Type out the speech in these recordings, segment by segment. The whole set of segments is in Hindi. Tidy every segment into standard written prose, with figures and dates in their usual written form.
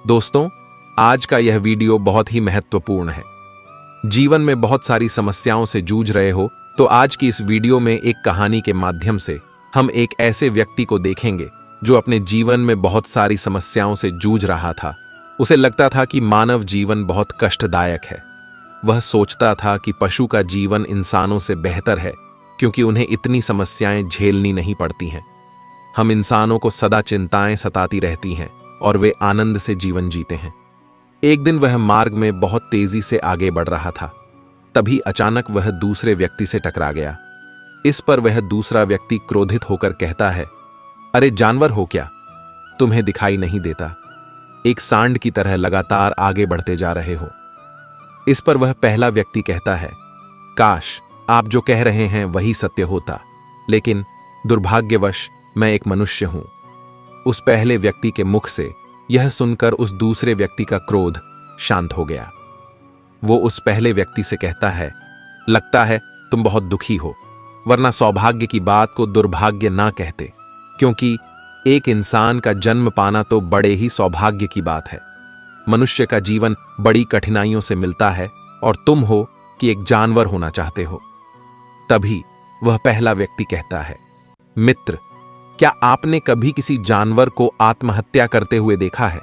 दोस्तों, आज का यह वीडियो बहुत ही महत्वपूर्ण है। जीवन में बहुत सारी समस्याओं से जूझ रहे हो तो आज की इस वीडियो में एक कहानी के माध्यम से हम एक ऐसे व्यक्ति को देखेंगे जो अपने जीवन में बहुत सारी समस्याओं से जूझ रहा था। उसे लगता था कि मानव जीवन बहुत कष्टदायक है। वह सोचता था कि पशु का जीवन इंसानों से बेहतर है क्योंकि उन्हें इतनी समस्याएं झेलनी नहीं पड़ती हैं। हम इंसानों को सदा चिंताएं सताती रहती हैं और वे आनंद से जीवन जीते हैं। एक दिन वह मार्ग में बहुत तेजी से आगे बढ़ रहा था। तभी अचानक वह दूसरे व्यक्ति से टकरा गया। इस पर वह दूसरा व्यक्ति क्रोधित होकर कहता है, अरे जानवर हो क्या, तुम्हें दिखाई नहीं देता? एक सांड की तरह लगातार आगे बढ़ते जा रहे हो। इस पर वह पहला व्यक्ति कहता है, काश आप जो कह रहे हैं वही सत्य होता, लेकिन दुर्भाग्यवश मैं एक मनुष्य हूं। उस पहले व्यक्ति के मुख से यह सुनकर उस दूसरे व्यक्ति का क्रोध शांत हो गया। वो उस पहले व्यक्ति से कहता है, लगता है तुम बहुत दुखी हो, वरना सौभाग्य की बात को दुर्भाग्य ना कहते, क्योंकि एक इंसान का जन्म पाना तो बड़े ही सौभाग्य की बात है। मनुष्य का जीवन बड़ी कठिनाइयों से मिलता है और तुम हो कि एक जानवर होना चाहते हो। तभी वह पहला व्यक्ति कहता है, मित्र, क्या आपने कभी किसी जानवर को आत्महत्या करते हुए देखा है?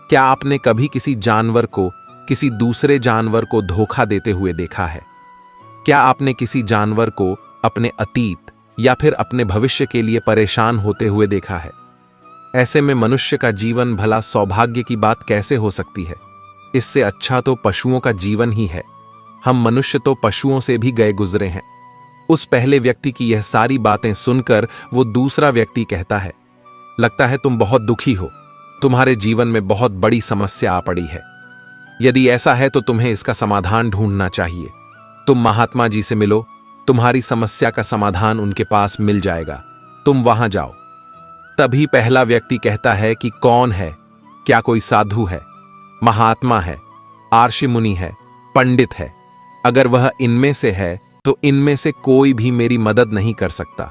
क्या आपने कभी किसी जानवर को किसी दूसरे जानवर को धोखा देते हुए देखा है? क्या आपने किसी जानवर को अपने अतीत या फिर अपने भविष्य के लिए परेशान होते हुए देखा है? ऐसे में मनुष्य का जीवन भला सौभाग्य की बात कैसे हो सकती है? इससे अच्छा तो पशुओं का जीवन ही है। हम मनुष्य तो पशुओं से भी गए गुजरे हैं। उस पहले व्यक्ति की यह सारी बातें सुनकर वो दूसरा व्यक्ति कहता है, लगता है तुम बहुत दुखी हो, तुम्हारे जीवन में बहुत बड़ी समस्या आ पड़ी है। यदि ऐसा है तो तुम्हें इसका समाधान ढूंढना चाहिए। तुम महात्मा जी से मिलो, तुम्हारी समस्या का समाधान उनके पास मिल जाएगा, तुम वहां जाओ। तभी पहला व्यक्ति कहता है कि कौन है? क्या कोई साधु है, महात्मा है, आर्षि मुनि है, पंडित है? अगर वह इनमें से है तो इनमें से कोई भी मेरी मदद नहीं कर सकता।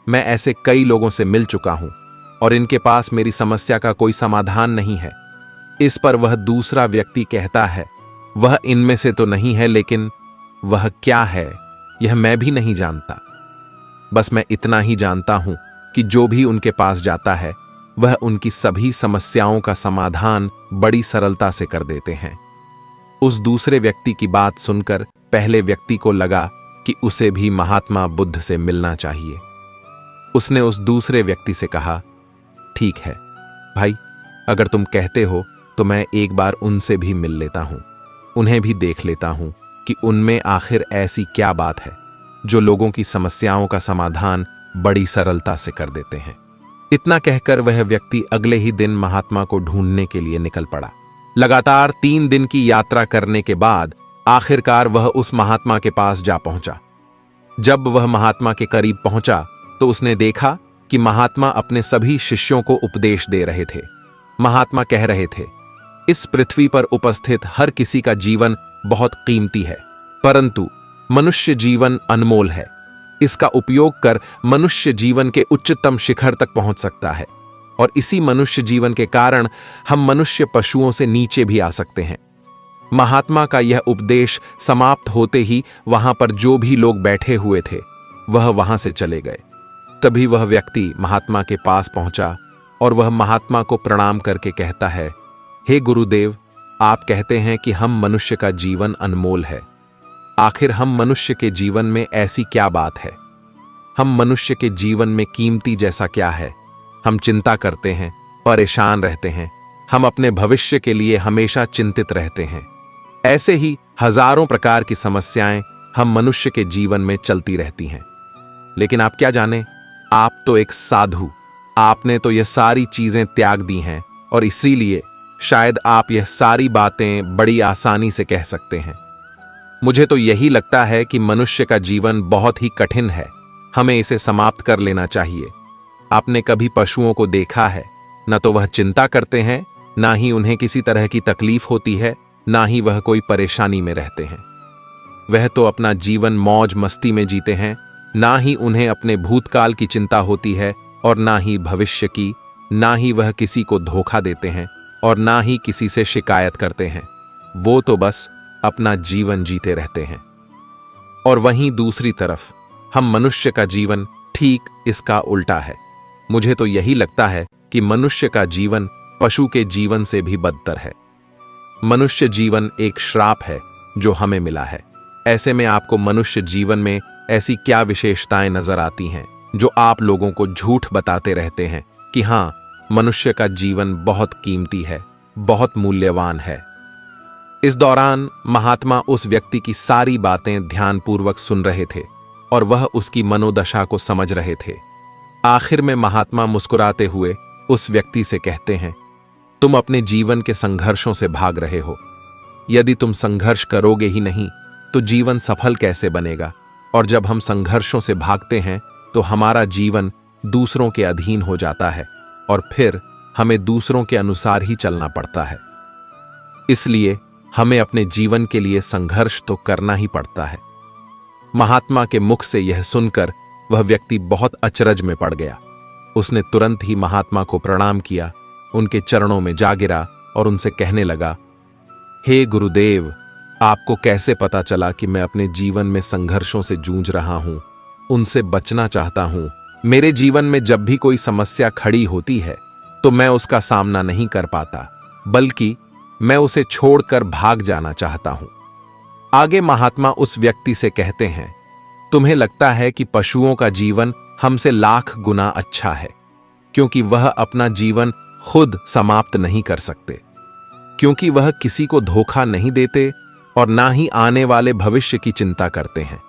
मैं ऐसे कई लोगों से मिल चुका हूं और इनके पास मेरी समस्या का कोई समाधान नहीं है। इस पर वह दूसरा व्यक्ति कहता है, वह इनमें से तो नहीं है, लेकिन वह क्या है यह मैं भी नहीं जानता। बस मैं इतना ही जानता हूं कि जो भी उनके पास जाता है वह उनकी सभी समस्याओं का समाधान बड़ी सरलता से कर देते हैं। उस दूसरे व्यक्ति की बात सुनकर पहले व्यक्ति को लगा कि उसे भी महात्मा बुद्ध से मिलना चाहिए। उसने उस दूसरे व्यक्ति से कहा, ठीक है भाई, अगर तुम कहते हो तो मैं एक बार उनसे भी मिल लेता हूं, उन्हें भी देख लेता हूं कि उनमें आखिर ऐसी क्या बात है जो लोगों की समस्याओं का समाधान बड़ी सरलता से कर देते हैं। इतना कहकर वह व्यक्ति अगले ही दिन महात्मा को ढूंढने के लिए निकल पड़ा। लगातार 3 दिन की यात्रा करने के बाद आखिरकार वह उस महात्मा के पास जा पहुंचा। जब वह महात्मा के करीब पहुंचा तो उसने देखा कि महात्मा अपने सभी शिष्यों को उपदेश दे रहे थे। महात्मा कह रहे थे, इस पृथ्वी पर उपस्थित हर किसी का जीवन बहुत कीमती है, परंतु मनुष्य जीवन अनमोल है। इसका उपयोग कर मनुष्य जीवन के उच्चतम शिखर तक पहुंच सकता है और इसी मनुष्य जीवन के कारण हम मनुष्य पशुओं से नीचे भी आ सकते हैं। महात्मा का यह उपदेश समाप्त होते ही वहां पर जो भी लोग बैठे हुए थे वह वहां से चले गए। तभी वह व्यक्ति महात्मा के पास पहुंचा और वह महात्मा को प्रणाम करके कहता है, हे गुरुदेव, आप कहते हैं कि हम मनुष्य का जीवन अनमोल है। आखिर हम मनुष्य के जीवन में ऐसी क्या बात है? हम मनुष्य के जीवन में कीमती जैसा क्या है? हम चिंता करते हैं, परेशान रहते हैं, हम अपने भविष्य के लिए हमेशा चिंतित रहते हैं। ऐसे ही हजारों प्रकार की समस्याएं हम मनुष्य के जीवन में चलती रहती हैं। लेकिन आप क्या जाने, आप तो एक साधु, आपने तो यह सारी चीजें त्याग दी हैं और इसीलिए शायद आप यह सारी बातें बड़ी आसानी से कह सकते हैं। मुझे तो यही लगता है कि मनुष्य का जीवन बहुत ही कठिन है, हमें इसे समाप्त कर लेना चाहिए। आपने कभी पशुओं को देखा है? न तो वह चिंता करते हैं, ना ही उन्हें किसी तरह की तकलीफ होती है, ना ही वह कोई परेशानी में रहते हैं। वह तो अपना जीवन मौज मस्ती में जीते हैं, ना ही उन्हें अपने भूतकाल की चिंता होती है और ना ही भविष्य की, ना ही वह किसी को धोखा देते हैं, और ना ही किसी से शिकायत करते हैं। वो तो बस अपना जीवन जीते रहते हैं। और वहीं दूसरी तरफ हम मनुष्य का जीवन ठीक इसका उल्टा है। मुझे तो यही लगता है कि मनुष्य का जीवन पशु के जीवन से भी बदतर है। मनुष्य जीवन एक श्राप है जो हमें मिला है। ऐसे में आपको मनुष्य जीवन में ऐसी क्या विशेषताएं नजर आती हैं जो आप लोगों को झूठ बताते रहते हैं कि हाँ, मनुष्य का जीवन बहुत कीमती है, बहुत मूल्यवान है। इस दौरान महात्मा उस व्यक्ति की सारी बातें ध्यानपूर्वक सुन रहे थे और वह उसकी मनोदशा को समझ रहे थे। आखिर में महात्मा मुस्कुराते हुए उस व्यक्ति से कहते हैं, तुम अपने जीवन के संघर्षों से भाग रहे हो। यदि तुम संघर्ष करोगे ही नहीं तो जीवन सफल कैसे बनेगा? और जब हम संघर्षों से भागते हैं तो हमारा जीवन दूसरों के अधीन हो जाता है और फिर हमें दूसरों के अनुसार ही चलना पड़ता है। इसलिए हमें अपने जीवन के लिए संघर्ष तो करना ही पड़ता है। महात्मा के मुख से यह सुनकर वह व्यक्ति बहुत अचरज में पड़ गया। उसने तुरंत ही महात्मा को प्रणाम किया, उनके चरणों में जा गिरा और उनसे कहने लगा, हे गुरुदेव, आपको कैसे पता चला कि मैं अपने जीवन में संघर्षों से जूझ रहा हूं, उनसे बचना चाहता हूं? मेरे जीवन में जब भी कोई समस्या खड़ी होती है तो मैं उसका सामना नहीं कर पाता, बल्कि मैं उसे छोड़कर भाग जाना चाहता हूं। आगे महात्मा उस व्यक्ति से कहते हैं, तुम्हें लगता है कि पशुओं का जीवन हमसे लाख गुना अच्छा है, क्योंकि वह अपना जीवन खुद समाप्त नहीं कर सकते, क्योंकि वह किसी को धोखा नहीं देते और ना ही आने वाले भविष्य की चिंता करते हैं।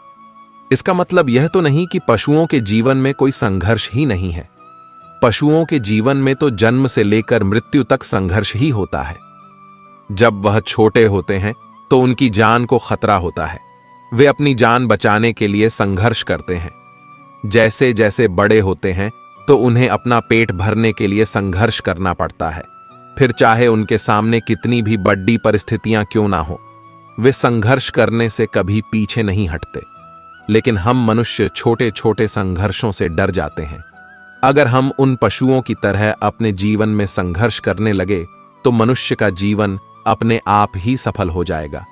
इसका मतलब यह तो नहीं कि पशुओं के जीवन में कोई संघर्ष ही नहीं है। पशुओं के जीवन में तो जन्म से लेकर मृत्यु तक संघर्ष ही होता है। जब वह छोटे होते हैं तो उनकी जान को खतरा होता है। वे अपनी जान बचाने के लिए संघर्ष करते हैं। जैसे जैसे बड़े होते हैं तो उन्हें अपना पेट भरने के लिए संघर्ष करना पड़ता है। फिर चाहे उनके सामने कितनी भी बड़ी परिस्थितियां क्यों ना हो, वे संघर्ष करने से कभी पीछे नहीं हटते। लेकिन हम मनुष्य छोटे छोटे संघर्षों से डर जाते हैं। अगर हम उन पशुओं की तरह अपने जीवन में संघर्ष करने लगे तो मनुष्य का जीवन अपने आप ही सफल हो जाएगा।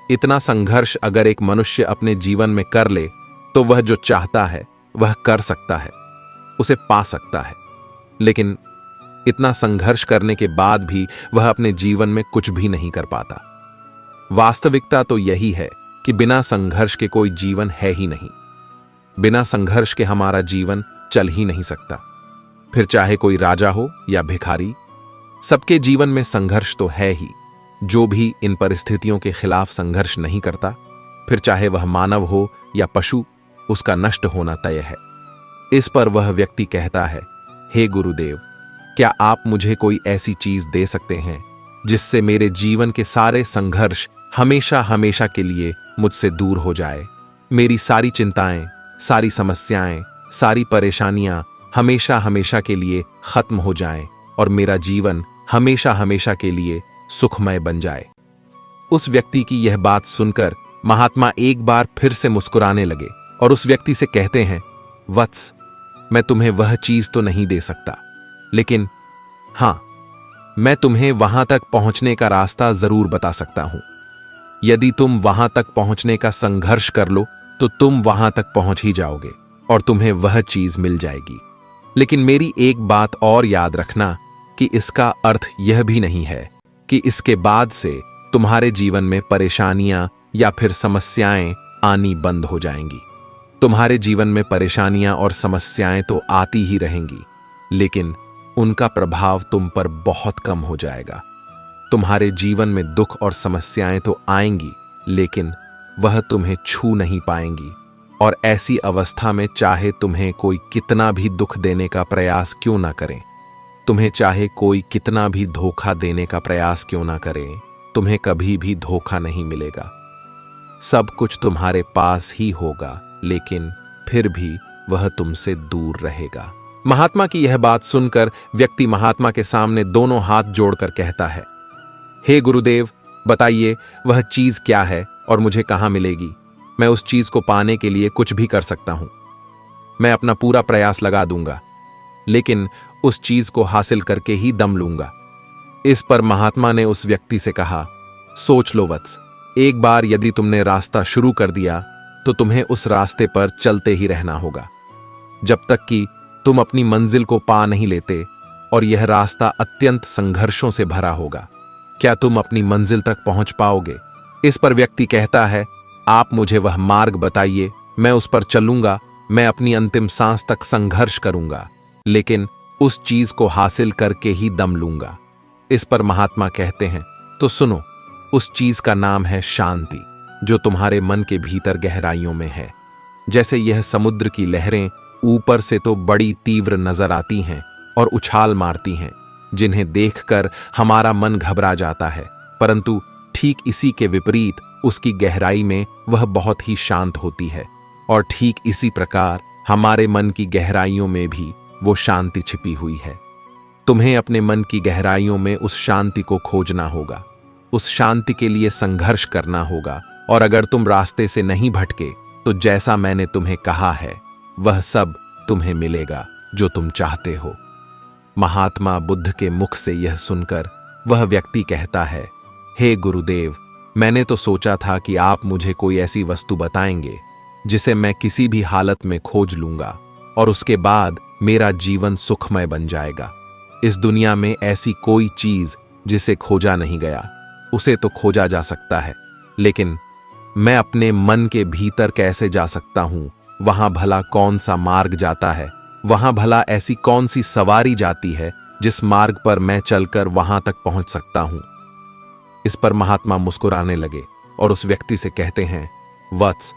इतना संघर्ष अगर एक मनुष्य अपने जीवन में कर ले तो वह जो चाहता है वह कर सकता है, उसे पा सकता है। लेकिन इतना संघर्ष करने के बाद भी वह अपने जीवन में कुछ भी नहीं कर पाता। वास्तविकता तो यही है कि बिना संघर्ष के कोई जीवन है ही नहीं। बिना संघर्ष के हमारा जीवन चल ही नहीं सकता। फिर चाहे कोई राजा हो या भिखारी, सबके जीवन में संघर्ष तो है ही। जो भी इन परिस्थितियों के खिलाफ संघर्ष नहीं करता, फिर चाहे वह मानव हो या पशु, उसका नष्ट होना तय है। इस पर वह व्यक्ति कहता है, हे गुरुदेव, क्या आप मुझे कोई ऐसी चीज दे सकते हैं जिससे मेरे जीवन के सारे संघर्ष हमेशा हमेशा के लिए मुझसे दूर हो जाए? मेरी सारी चिंताएं, सारी समस्याएं, सारी परेशानियां हमेशा हमेशा के लिए खत्म हो जाएं और मेरा जीवन हमेशा हमेशा के लिए सुखमय बन जाए। उस व्यक्ति की यह बात सुनकर महात्मा एक बार फिर से मुस्कुराने लगे और उस व्यक्ति से कहते हैं, वत्स, मैं तुम्हें वह चीज तो नहीं दे सकता, लेकिन हां, मैं तुम्हें वहां तक पहुंचने का रास्ता जरूर बता सकता हूं। यदि तुम वहां तक पहुंचने का संघर्ष कर लो तो तुम वहां तक पहुंच ही जाओगे और तुम्हें वह चीज मिल जाएगी। लेकिन मेरी एक बात और याद रखना कि इसका अर्थ यह भी नहीं है कि इसके बाद से तुम्हारे जीवन में परेशानियां या फिर समस्याएं आनी बंद हो जाएंगी। तुम्हारे जीवन में परेशानियां और समस्याएं तो आती ही रहेंगी, लेकिन उनका प्रभाव तुम पर बहुत कम हो जाएगा। तुम्हारे जीवन में दुख और समस्याएं तो आएंगी, लेकिन वह तुम्हें छू नहीं पाएंगी। और ऐसी अवस्था में चाहे तुम्हें कोई कितना भी दुख देने का प्रयास क्यों ना करें, तुम्हें चाहे कोई कितना भी धोखा देने का प्रयास क्यों ना करे, तुम्हें कभी भी धोखा नहीं मिलेगा। सब कुछ तुम्हारे पास ही होगा, लेकिन फिर भी वह तुमसे दूर रहेगा। महात्मा की यह बात सुनकर व्यक्ति महात्मा के सामने दोनों हाथ जोड़कर कहता है, हे गुरुदेव, बताइए वह चीज क्या है और मुझे कहां मिलेगी? मैं उस चीज को पाने के लिए कुछ भी कर सकता हूं। मैं अपना पूरा प्रयास लगा दूंगा, लेकिन उस चीज को हासिल करके ही दम लूंगा। इस पर महात्मा ने उस व्यक्ति से कहा, सोच लो वत्स, एक बार यदि तुमने रास्ता शुरू कर दिया तो तुम्हें उस रास्ते पर चलते ही रहना होगा जब तक कि तुम अपनी मंजिल को पा नहीं लेते, और यह रास्ता अत्यंत संघर्षों से भरा होगा। क्या तुम अपनी मंजिल तक पहुंच पाओगे? इस पर व्यक्ति कहता है, आप मुझे वह मार्ग बताइए, मैं उस पर चलूंगा, मैं अपनी अंतिम सांस तक संघर्ष करूंगा, लेकिन उस चीज को हासिल करके ही दम लूंगा। इस पर महात्मा कहते हैं, तो सुनो, उस चीज का नाम है शांति, जो तुम्हारे मन के भीतर गहराइयों में है। जैसे यह समुद्र की लहरें ऊपर से तो बड़ी तीव्र नजर आती हैं और उछाल मारती हैं, जिन्हें देखकर हमारा मन घबरा जाता है, परंतु ठीक इसी के विपरीत उसकी गहराई में वह बहुत ही शांत होती है। और ठीक इसी प्रकार हमारे मन की गहराइयों में भी वो शांति छिपी हुई है। तुम्हें अपने मन की गहराइयों में उस शांति को खोजना होगा, उस शांति के लिए संघर्ष करना होगा, और अगर तुम रास्ते से नहीं भटके तो जैसा मैंने तुम्हें कहा है वह सब तुम्हें मिलेगा जो तुम चाहते हो। महात्मा बुद्ध के मुख से यह सुनकर वह व्यक्ति कहता है, हे गुरुदेव, मैंने तो सोचा था कि आप मुझे कोई ऐसी वस्तु बताएंगे जिसे मैं किसी भी हालत में खोज लूंगा और उसके बाद मेरा जीवन सुखमय बन जाएगा। इस दुनिया में ऐसी कोई चीज जिसे खोजा नहीं गया, उसे तो खोजा जा सकता है, लेकिन मैं अपने मन के भीतर कैसे जा सकता हूं? वहां भला कौन सा मार्ग जाता है? वहां भला ऐसी कौन सी सवारी जाती है जिस मार्ग पर मैं चलकर वहां तक पहुंच सकता हूं? इस पर महात्मा मुस्कुराने लगे और उस व्यक्ति से कहते हैं, वत्स,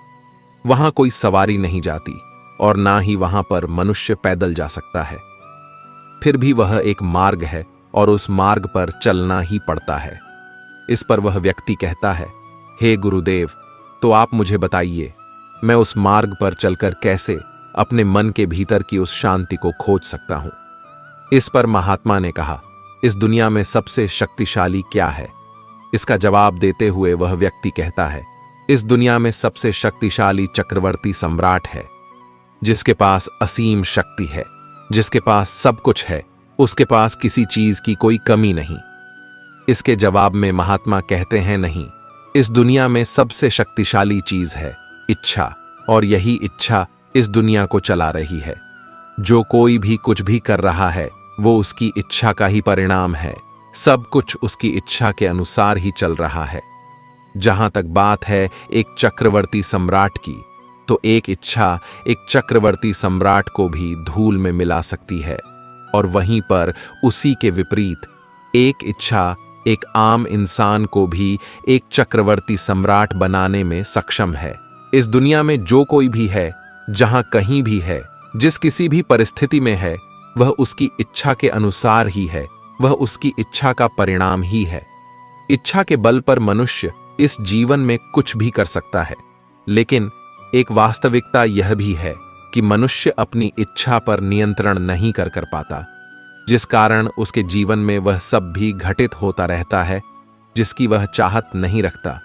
वहां कोई सवारी नहीं जाती और ना ही वहां पर मनुष्य पैदल जा सकता है। फिर भी वह एक मार्ग है और उस मार्ग पर चलना ही पड़ता है। इस पर वह व्यक्ति कहता है, हे गुरुदेव, तो आप मुझे बताइए, मैं उस मार्ग पर चलकर कैसे अपने मन के भीतर की उस शांति को खोज सकता हूं? इस पर महात्मा ने कहा, इस दुनिया में सबसे शक्तिशाली क्या है? इसका जवाब देते हुए वह व्यक्ति कहता है, इस दुनिया में सबसे शक्तिशाली चक्रवर्ती सम्राट है, जिसके पास असीम शक्ति है, जिसके पास सब कुछ है, उसके पास किसी चीज की कोई कमी नहीं। इसके जवाब में महात्मा कहते हैं, नहीं, इस दुनिया में सबसे शक्तिशाली चीज है इच्छा, और यही इच्छा इस दुनिया को चला रही है। जो कोई भी कुछ भी कर रहा है वो उसकी इच्छा का ही परिणाम है। सब कुछ उसकी इच्छा के अनुसार ही चल रहा है। जहां तक बात है एक चक्रवर्ती सम्राट की, तो एक इच्छा एक चक्रवर्ती सम्राट को भी धूल में मिला सकती है, और वहीं पर उसी के विपरीत एक इच्छा एक आम इंसान को भी एक चक्रवर्ती सम्राट बनाने में सक्षम है। इस दुनिया में जो कोई भी है, जहां कहीं भी है, जिस किसी भी परिस्थिति में है, वह उसकी इच्छा के अनुसार ही है, वह उसकी इच्छा का परिणाम ही है। इच्छा के बल पर मनुष्य इस जीवन में कुछ भी कर सकता है, लेकिन एक वास्तविकता यह भी है कि मनुष्य अपनी इच्छा पर नियंत्रण नहीं कर पाता, जिस कारण उसके जीवन में वह सब भी घटित होता रहता है जिसकी वह चाहत नहीं रखता।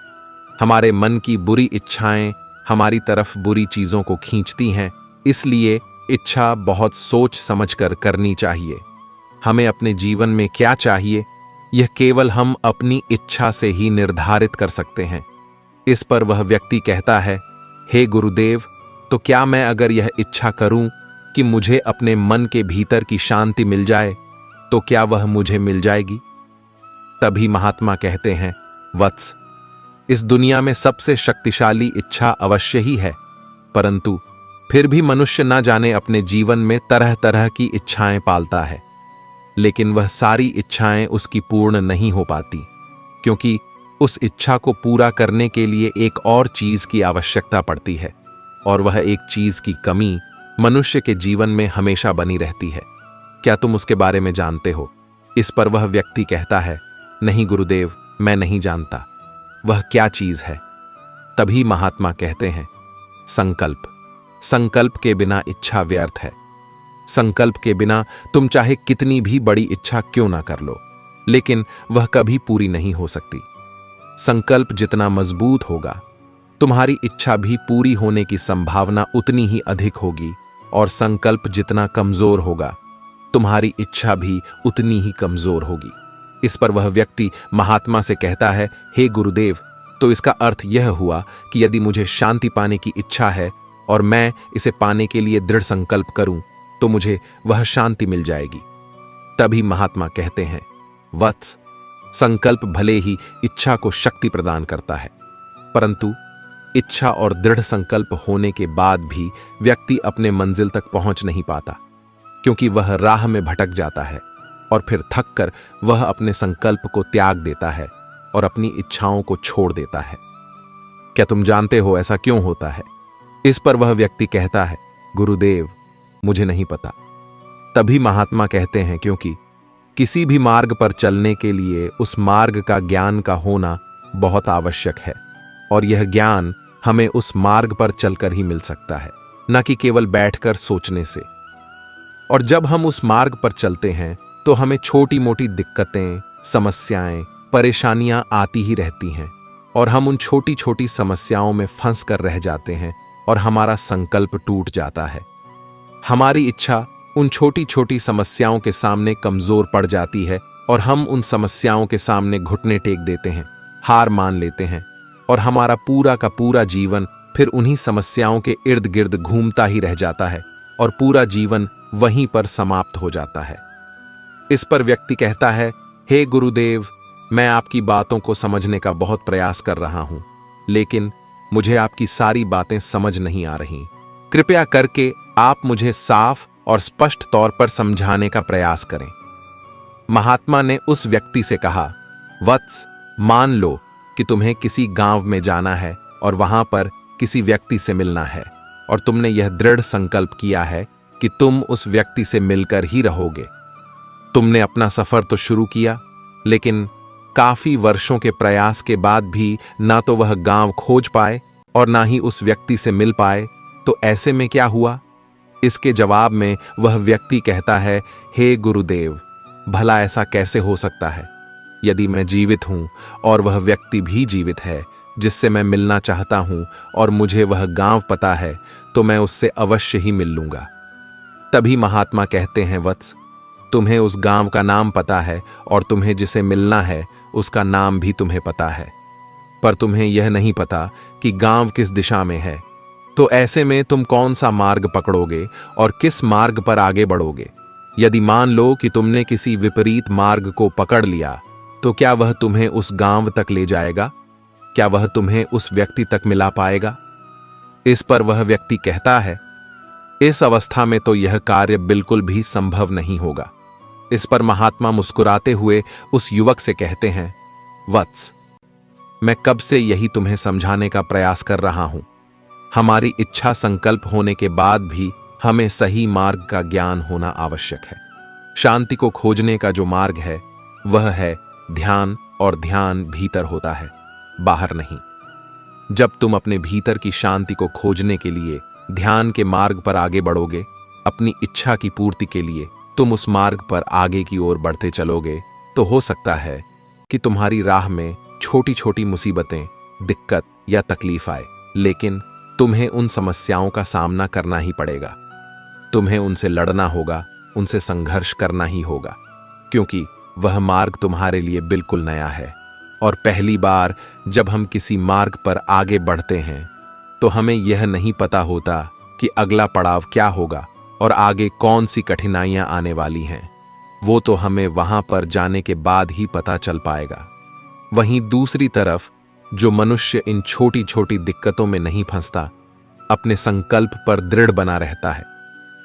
हमारे मन की बुरी इच्छाएं हमारी तरफ बुरी चीजों को खींचती हैं, इसलिए इच्छा बहुत सोच समझकर करनी चाहिए। हमें अपने जीवन में क्या चाहिए, यह केवल हम अपनी इच्छा से ही निर्धारित कर सकते हैं। इस पर वह व्यक्ति कहता है, हे गुरुदेव, तो क्या मैं अगर यह इच्छा करूं कि मुझे अपने मन के भीतर की शांति मिल जाए, तो क्या वह मुझे मिल जाएगी? तभी महात्मा कहते हैं, वत्स, इस दुनिया में सबसे शक्तिशाली इच्छा अवश्य ही है, परंतु फिर भी मनुष्य ना जाने अपने जीवन में तरह तरह की इच्छाएं पालता है, लेकिन वह सारी इच्छाएं उसकी पूर्ण नहीं हो पाती, क्योंकि उस इच्छा को पूरा करने के लिए एक और चीज की आवश्यकता पड़ती है, और वह एक चीज की कमी मनुष्य के जीवन में हमेशा बनी रहती है। क्या तुम उसके बारे में जानते हो? इस पर वह व्यक्ति कहता है, नहीं गुरुदेव, मैं नहीं जानता। वह क्या चीज है? तभी महात्मा कहते हैं, संकल्प। संकल्प के बिना इच्छा व्यर्थ है। संकल्प के बिना तुम चाहे कितनी भी बड़ी इच्छा क्यों ना कर लो, लेकिन वह कभी पूरी नहीं हो सकती। संकल्प जितना मजबूत होगा, तुम्हारी इच्छा भी पूरी होने की संभावना उतनी ही अधिक होगी, और संकल्प जितना कमजोर होगा, तुम्हारी इच्छा भी उतनी ही कमजोर होगी। इस पर वह व्यक्ति महात्मा से कहता है, हे गुरुदेव, तो इसका अर्थ यह हुआ कि यदि मुझे शांति पाने की इच्छा है और मैं इसे पाने के लिए दृढ़ संकल्प करूं तो मुझे वह शांति मिल जाएगी। तभी महात्मा कहते हैं, वत्स, संकल्प भले ही इच्छा को शक्ति प्रदान करता है, परंतु इच्छा और दृढ़ संकल्प होने के बाद भी व्यक्ति अपने मंजिल तक पहुंच नहीं पाता, क्योंकि वह राह में भटक जाता है और फिर थक कर वह अपने संकल्प को त्याग देता है और अपनी इच्छाओं को छोड़ देता है। क्या तुम जानते हो ऐसा क्यों होता है? इस पर वह व्यक्ति कहता है, गुरुदेव, मुझे नहीं पता। तभी महात्मा कहते हैं, क्योंकि किसी भी मार्ग पर चलने के लिए उस मार्ग का ज्ञान का होना बहुत आवश्यक है, और यह ज्ञान हमें उस मार्ग पर चलकर ही मिल सकता है, न कि केवल बैठकर सोचने से। और जब हम उस मार्ग पर चलते हैं तो हमें छोटी मोटी दिक्कतें, समस्याएं, परेशानियां आती ही रहती हैं, और हम उन छोटी छोटी समस्याओं में फंस कर रह जाते हैं और हमारा संकल्प टूट जाता है। हमारी इच्छा उन छोटी छोटी समस्याओं के सामने कमजोर पड़ जाती है और हम उन समस्याओं के सामने घुटने टेक देते हैं, हार मान लेते हैं, और हमारा पूरा का पूरा जीवन फिर उन्हीं समस्याओं के इर्द गिर्द घूमता ही रह जाता है और पूरा जीवन वहीं पर समाप्त हो जाता है। इस पर व्यक्ति कहता है, हे गुरुदेव, मैं आपकी बातों को समझने का बहुत प्रयास कर रहा हूं, लेकिन मुझे आपकी सारी बातें समझ नहीं आ रही। कृपया करके आप मुझे साफ और स्पष्ट तौर पर समझाने का प्रयास करें। महात्मा ने उस व्यक्ति से कहा, वत्स, मान लो कि तुम्हें किसी गांव में जाना है और वहां पर किसी व्यक्ति से मिलना है, और तुमने यह दृढ़ संकल्प किया है कि तुम उस व्यक्ति से मिलकर ही रहोगे। तुमने अपना सफर तो शुरू किया, लेकिन काफी वर्षों के प्रयास के बाद भी ना तो वह गांव खोज पाए और ना ही उस व्यक्ति से मिल पाए। तो ऐसे में क्या हुआ? इसके जवाब में वह व्यक्ति कहता है, हे गुरुदेव, भला ऐसा कैसे हो सकता है? यदि मैं जीवित हूं और वह व्यक्ति भी जीवित है जिससे मैं मिलना चाहता हूं, और मुझे वह गांव पता है, तो मैं उससे अवश्य ही मिल लूंगा। तभी महात्मा कहते हैं, वत्स, तुम्हें उस गांव का नाम पता है और तुम्हें जिसे मिलना है उसका नाम भी तुम्हें पता है, पर तुम्हें यह नहीं पता कि गांव किस दिशा में है। तो ऐसे में तुम कौन सा मार्ग पकड़ोगे और किस मार्ग पर आगे बढ़ोगे? यदि मान लो कि तुमने किसी विपरीत मार्ग को पकड़ लिया, तो क्या वह तुम्हें उस गांव तक ले जाएगा? क्या वह तुम्हें उस व्यक्ति तक मिला पाएगा? इस पर वह व्यक्ति कहता है, इस अवस्था में तो यह कार्य बिल्कुल भी संभव नहीं होगा। इस पर महात्मा मुस्कुराते हुए उस युवक से कहते हैं, वत्स, मैं कब से यही तुम्हें समझाने का प्रयास कर रहा हूं। हमारी इच्छा संकल्प होने के बाद भी हमें सही मार्ग का ज्ञान होना आवश्यक है। शांति को खोजने का जो मार्ग है वह है ध्यान, और ध्यान भीतर होता है, बाहर नहीं। जब तुम अपने भीतर की शांति को खोजने के लिए ध्यान के मार्ग पर आगे बढ़ोगे, अपनी इच्छा की पूर्ति के लिए तुम उस मार्ग पर आगे की ओर बढ़ते चलोगे, तो हो सकता है कि तुम्हारी राह में छोटी छोटी मुसीबतें, दिक्कत या तकलीफ आए, लेकिन तुम्हें उन समस्याओं का सामना करना ही पड़ेगा। तुम्हें उनसे लड़ना होगा, उनसे संघर्ष करना ही होगा, क्योंकि वह मार्ग तुम्हारे लिए बिल्कुल नया है। और पहली बार जब हम किसी मार्ग पर आगे बढ़ते हैं तो हमें यह नहीं पता होता कि अगला पड़ाव क्या होगा और आगे कौन सी कठिनाइयां आने वाली हैं। वो तो हमें वहां पर जाने के बाद ही पता चल पाएगा। वहीं दूसरी तरफ जो मनुष्य इन छोटी छोटी दिक्कतों में नहीं फंसता, अपने संकल्प पर दृढ़ बना रहता है,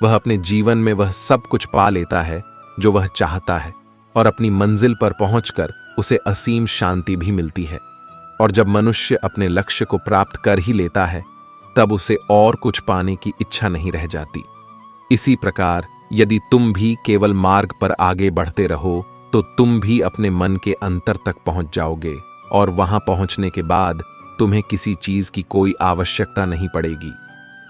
वह अपने जीवन में वह सब कुछ पा लेता है जो वह चाहता है, और अपनी मंजिल पर पहुंचकर उसे असीम शांति भी मिलती है। और जब मनुष्य अपने लक्ष्य को प्राप्त कर ही लेता है, तब उसे और कुछ पाने की इच्छा नहीं रह जाती। इसी प्रकार यदि तुम भी केवल मार्ग पर आगे बढ़ते रहो, तो तुम भी अपने मन के अंतर तक पहुंच जाओगे, और वहां पहुंचने के बाद तुम्हें किसी चीज की कोई आवश्यकता नहीं पड़ेगी।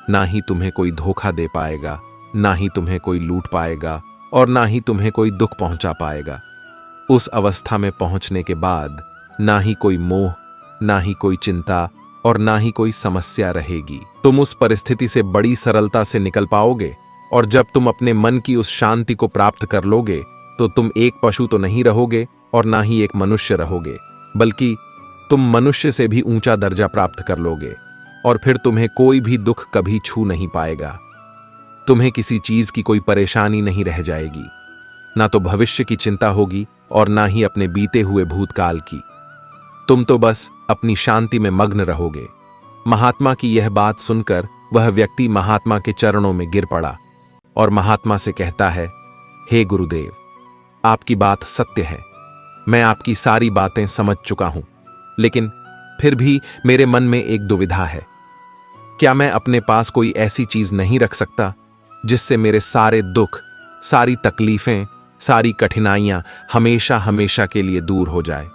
ना ही तुम्हें कोई धोखा दे पाएगा, ना ही तुम्हें कोई लूट पाएगा, और ना ही तुम्हें कोई दुख पहुंचा पाएगा। उस अवस्था में पहुंचने के बाद ना ही कोई मोह, ना ही कोई चिंता, और ना ही कोई समस्या रहेगी। तुम उस परिस्थिति से बड़ी सरलता से निकल पाओगे, और जब तुम अपने मन की उस शांति को प्राप्त कर लोगे, तो तुम एक पशु तो नहीं रहोगे और ना ही एक मनुष्य रहोगे, बल्कि तुम मनुष्य से भी ऊंचा दर्जा प्राप्त कर लोगे और फिर तुम्हें कोई भी दुख कभी छू नहीं पाएगा। तुम्हें किसी चीज की कोई परेशानी नहीं रह जाएगी, ना तो भविष्य की चिंता होगी और ना ही अपने बीते हुए भूतकाल की। तुम तो बस अपनी शांति में मग्न रहोगे। महात्मा की यह बात सुनकर वह व्यक्ति महात्मा के चरणों में गिर पड़ा और महात्मा से कहता है, हे गुरुदेव, आपकी बात सत्य है। मैं आपकी सारी बातें समझ चुका हूं, लेकिन फिर भी मेरे मन में एक दुविधा है। क्या मैं अपने पास कोई ऐसी चीज नहीं रख सकता जिससे मेरे सारे दुख, सारी तकलीफें, सारी कठिनाइयां हमेशा हमेशा के लिए दूर हो जाए?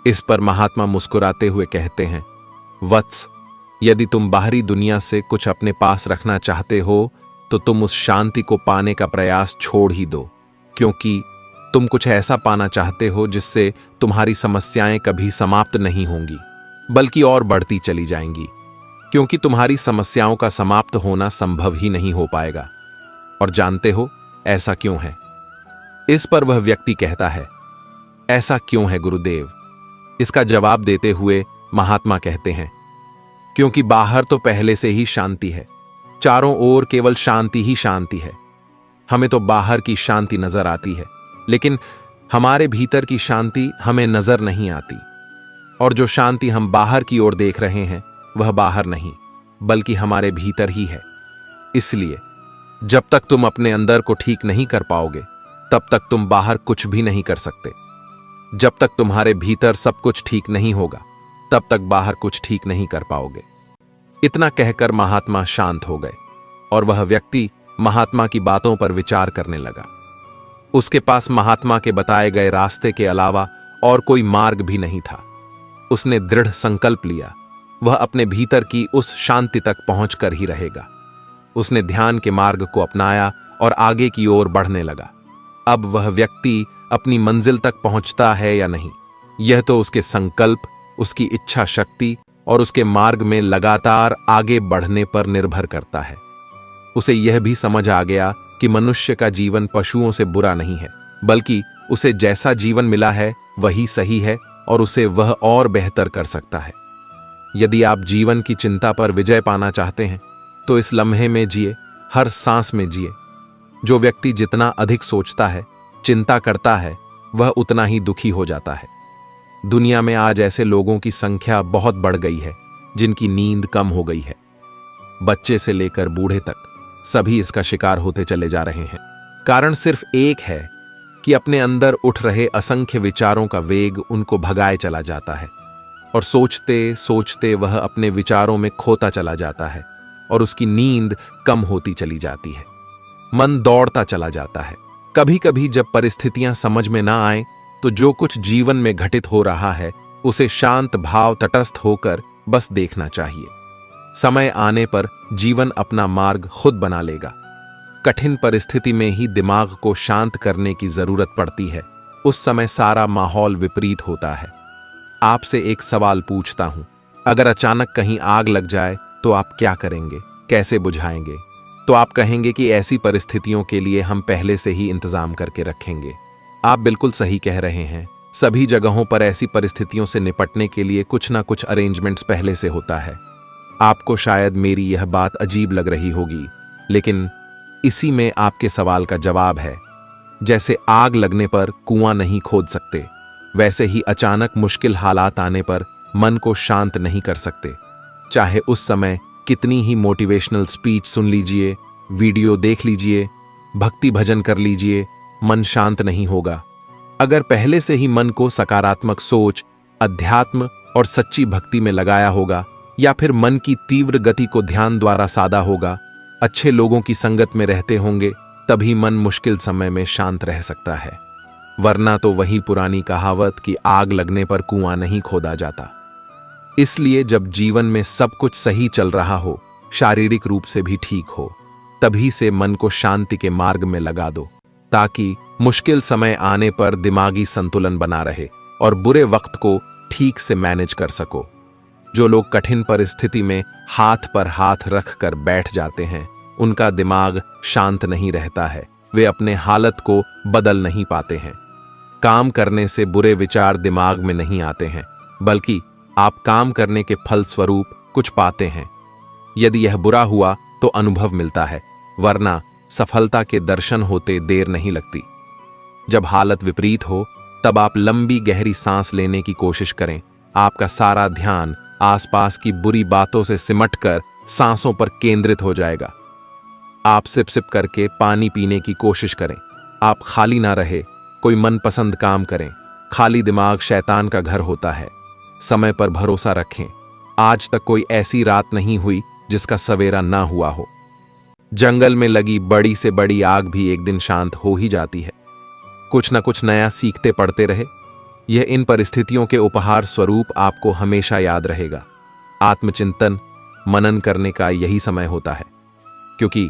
इस पर महात्मा मुस्कुराते हुए कहते हैं, वत्स, यदि तुम बाहरी दुनिया से कुछ अपने पास रखना चाहते हो तो तुम उस शांति को पाने का प्रयास छोड़ ही दो, क्योंकि तुम कुछ ऐसा पाना चाहते हो जिससे तुम्हारी समस्याएं कभी समाप्त नहीं होंगी, बल्कि और बढ़ती चली जाएंगी, क्योंकि तुम्हारी समस्याओं का समाप्त होना संभव ही नहीं हो पाएगा। और जानते हो ऐसा क्यों है? इस पर वह व्यक्ति कहता है, ऐसा क्यों है गुरुदेव? इसका जवाब देते हुए महात्मा कहते हैं, क्योंकि बाहर तो पहले से ही शांति है, चारों ओर केवल शांति ही शांति है। हमें तो बाहर की शांति नजर आती है, लेकिन हमारे भीतर की शांति हमें नजर नहीं आती। और जो शांति हम बाहर की ओर देख रहे हैं वह बाहर नहीं, बल्कि हमारे भीतर ही है। इसलिए जब तक तुम अपने अंदर को ठीक नहीं कर पाओगे, तब तक तुम बाहर कुछ भी नहीं कर सकते। जब तक तुम्हारे भीतर सब कुछ ठीक नहीं होगा, तब तक बाहर कुछ ठीक नहीं कर पाओगे। इतना कहकर महात्मा शांत हो गए और वह व्यक्ति महात्मा की बातों पर विचार करने लगा। उसके पास महात्मा के बताए गए रास्ते के अलावा और कोई मार्ग भी नहीं था। उसने दृढ़ संकल्प लिया, वह अपने भीतर की उस शांति तक पहुंचकर ही रहेगा। उसने ध्यान के मार्ग को अपनाया और आगे की ओर बढ़ने लगा। अब वह व्यक्ति अपनी मंजिल तक पहुंचता है या नहीं, यह तो उसके संकल्प, उसकी इच्छा शक्ति और उसके मार्ग में लगातार आगे बढ़ने पर निर्भर करता है। उसे यह भी समझ आ गया कि मनुष्य का जीवन पशुओं से बुरा नहीं है, बल्कि उसे जैसा जीवन मिला है वही सही है और उसे वह और बेहतर कर सकता है। यदि आप जीवन की चिंता पर विजय पाना चाहते हैं तो इस लम्हे में जिए, हर सांस में जिए। जो व्यक्ति जितना अधिक सोचता है, चिंता करता है, वह उतना ही दुखी हो जाता है। दुनिया में आज ऐसे लोगों की संख्या बहुत बढ़ गई है जिनकी नींद कम हो गई है। बच्चे से लेकर बूढ़े तक सभी इसका शिकार होते चले जा रहे हैं। कारण सिर्फ एक है कि अपने अंदर उठ रहे असंख्य विचारों का वेग उनको भगाए चला जाता है और सोचते सोचते वह अपने विचारों में खोता चला जाता है और उसकी नींद कम होती चली जाती है। मन दौड़ता चला जाता है। कभी कभी जब परिस्थितियां समझ में ना आए तो जो कुछ जीवन में घटित हो रहा है उसे शांत भाव तटस्थ होकर बस देखना चाहिए। समय आने पर जीवन अपना मार्ग खुद बना लेगा। कठिन परिस्थिति में ही दिमाग को शांत करने की जरूरत पड़ती है। उस समय सारा माहौल विपरीत होता है। आपसे एक सवाल पूछता हूं, अगर अचानक कहीं आग लग जाए तो आप क्या करेंगे, कैसे बुझाएंगे? तो आप कहेंगे कि ऐसी परिस्थितियों के लिए हम पहले से ही इंतजाम करके रखेंगे। आप बिल्कुल सही कह रहे हैं। सभी जगहों पर ऐसी परिस्थितियों से निपटने के लिए कुछ ना कुछ अरेंजमेंट्स पहले से होता है। आपको शायद मेरी यह बात अजीब लग रही होगी, लेकिन इसी में आपके सवाल का जवाब है। जैसे आग लगने पर कुआं नहीं खोद सकते, वैसे ही अचानक मुश्किल हालात आने पर मन को शांत नहीं कर सकते। चाहे उस समय कितनी ही मोटिवेशनल स्पीच सुन लीजिए, वीडियो देख लीजिए, भक्ति भजन कर लीजिए, मन शांत नहीं होगा। अगर पहले से ही मन को सकारात्मक सोच, अध्यात्म और सच्ची भक्ति में लगाया होगा, या फिर मन की तीव्र गति को ध्यान द्वारा साधा होगा, अच्छे लोगों की संगत में रहते होंगे, तभी मन मुश्किल समय में शांत रह सकता है। वरना तो वही पुरानी कहावत कि आग लगने पर कुआं नहीं खोदा जाता। इसलिए जब जीवन में सब कुछ सही चल रहा हो, शारीरिक रूप से भी ठीक हो, तभी से मन को शांति के मार्ग में लगा दो, ताकि मुश्किल समय आने पर दिमागी संतुलन बना रहे और बुरे वक्त को ठीक से मैनेज कर सको। जो लोग कठिन परिस्थिति में हाथ पर हाथ रख कर बैठ जाते हैं, उनका दिमाग शांत नहीं रहता है, वे अपने हालत को बदल नहीं पाते हैं। काम करने से बुरे विचार दिमाग में नहीं आते हैं, बल्कि आप काम करने के फल स्वरूप कुछ पाते हैं। यदि यह बुरा हुआ तो अनुभव मिलता है, वरना सफलता के दर्शन होते देर नहीं लगती। जब हालत विपरीत हो तब आप लंबी गहरी सांस लेने की कोशिश करें। आपका सारा ध्यान आसपास की बुरी बातों से सिमटकर सांसों पर केंद्रित हो जाएगा। आप सिप सिप करके पानी पीने की कोशिश करें। आप खाली ना रहे, कोई मनपसंद काम करें। खाली दिमाग शैतान का घर होता है। समय पर भरोसा रखें। आज तक कोई ऐसी रात नहीं हुई जिसका सवेरा ना हुआ हो। जंगल में लगी बड़ी से बड़ी आग भी एक दिन शांत हो ही जाती है। कुछ न कुछ नया सीखते पढ़ते रहे। यह इन परिस्थितियों के उपहार स्वरूप आपको हमेशा याद रहेगा। आत्मचिंतन, मनन करने का यही समय होता है, क्योंकि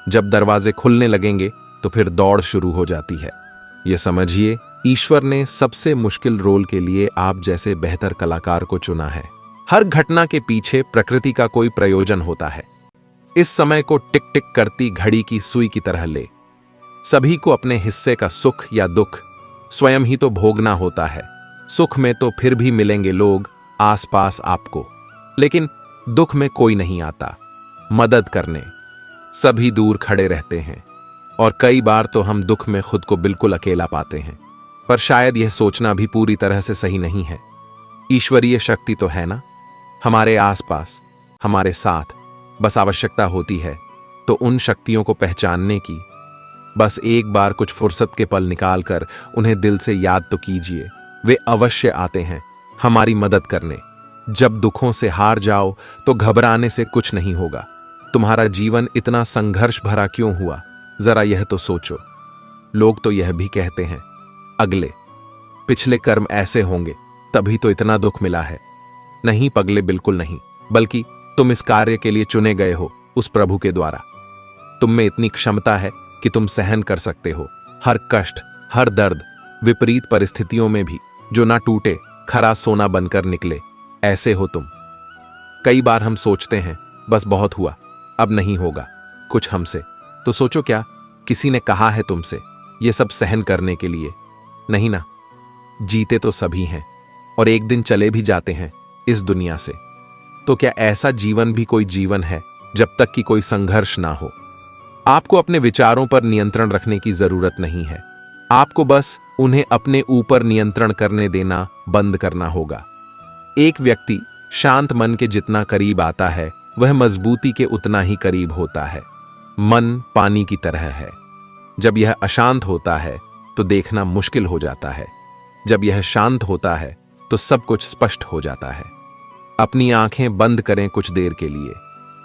जब दरवाजे खुलने लगेंगे तो फिर दौड़ शुरू हो जाती है। यह समझिए, ईश्वर ने सबसे मुश्किल रोल के लिए आप जैसे बेहतर कलाकार को चुना है। हर घटना के पीछे प्रकृति का कोई प्रयोजन होता है। इस समय को टिक टिक करती घड़ी की सुई की तरह ले। सभी को अपने हिस्से का सुख या दुख स्वयं ही तो भोगना होता है। सुख में तो फिर भी मिलेंगे लोग आसपास आपको, लेकिन दुख में कोई नहीं आता मदद करने। सभी दूर खड़े रहते हैं और कई बार तो हम दुख में खुद को बिल्कुल अकेला पाते हैं। पर शायद यह सोचना भी पूरी तरह से सही नहीं है। ईश्वरीय शक्ति तो है ना, हमारे आसपास, हमारे साथ। बस आवश्यकता होती है तो उन शक्तियों को पहचानने की। बस एक बार कुछ फुर्सत के पल निकालकर उन्हें दिल से याद तो कीजिए। वे अवश्य आते हैं हमारी मदद करने। जब दुखों से हार जाओ तो घबराने से कुछ नहीं होगा। तुम्हारा जीवन इतना संघर्ष भरा क्यों हुआ, जरा यह तो सोचो। लोग तो यह भी कहते हैं, अगले पिछले कर्म ऐसे होंगे तभी तो इतना दुख मिला है। नहीं पगले, बिल्कुल नहीं, बल्कि तुम इस कार्य के लिए चुने गए हो उस प्रभु के द्वारा। तुम में इतनी क्षमता है कि तुम सहन कर सकते हो हर कष्ट, हर दर्द, विपरीत परिस्थितियों में भी जो ना टूटे, खरा सोना बनकर निकले, ऐसे हो तुम। कई बार हम सोचते हैं बस बहुत हुआ, अब नहीं होगा कुछ हमसे। तो सोचो, क्या किसी ने कहा है तुमसे ये सब सहन करने के लिए? नहीं ना। जीते तो सभी हैं और एक दिन चले भी जाते हैं इस दुनिया से। तो क्या ऐसा जीवन भी कोई जीवन है जब तक कि कोई संघर्ष ना हो? आपको अपने विचारों पर नियंत्रण रखने की जरूरत नहीं है। आपको बस उन्हें अपने ऊपर नियंत्रण करने देना बंद करना होगा। एक व्यक्ति शांत मन के जितना करीब आता है, वह मजबूती के उतना ही करीब होता है। मन पानी की तरह है। जब यह अशांत होता है तो देखना मुश्किल हो जाता है। जब यह शांत होता है तो सब कुछ स्पष्ट हो जाता है। अपनी आंखें बंद करें कुछ देर के लिए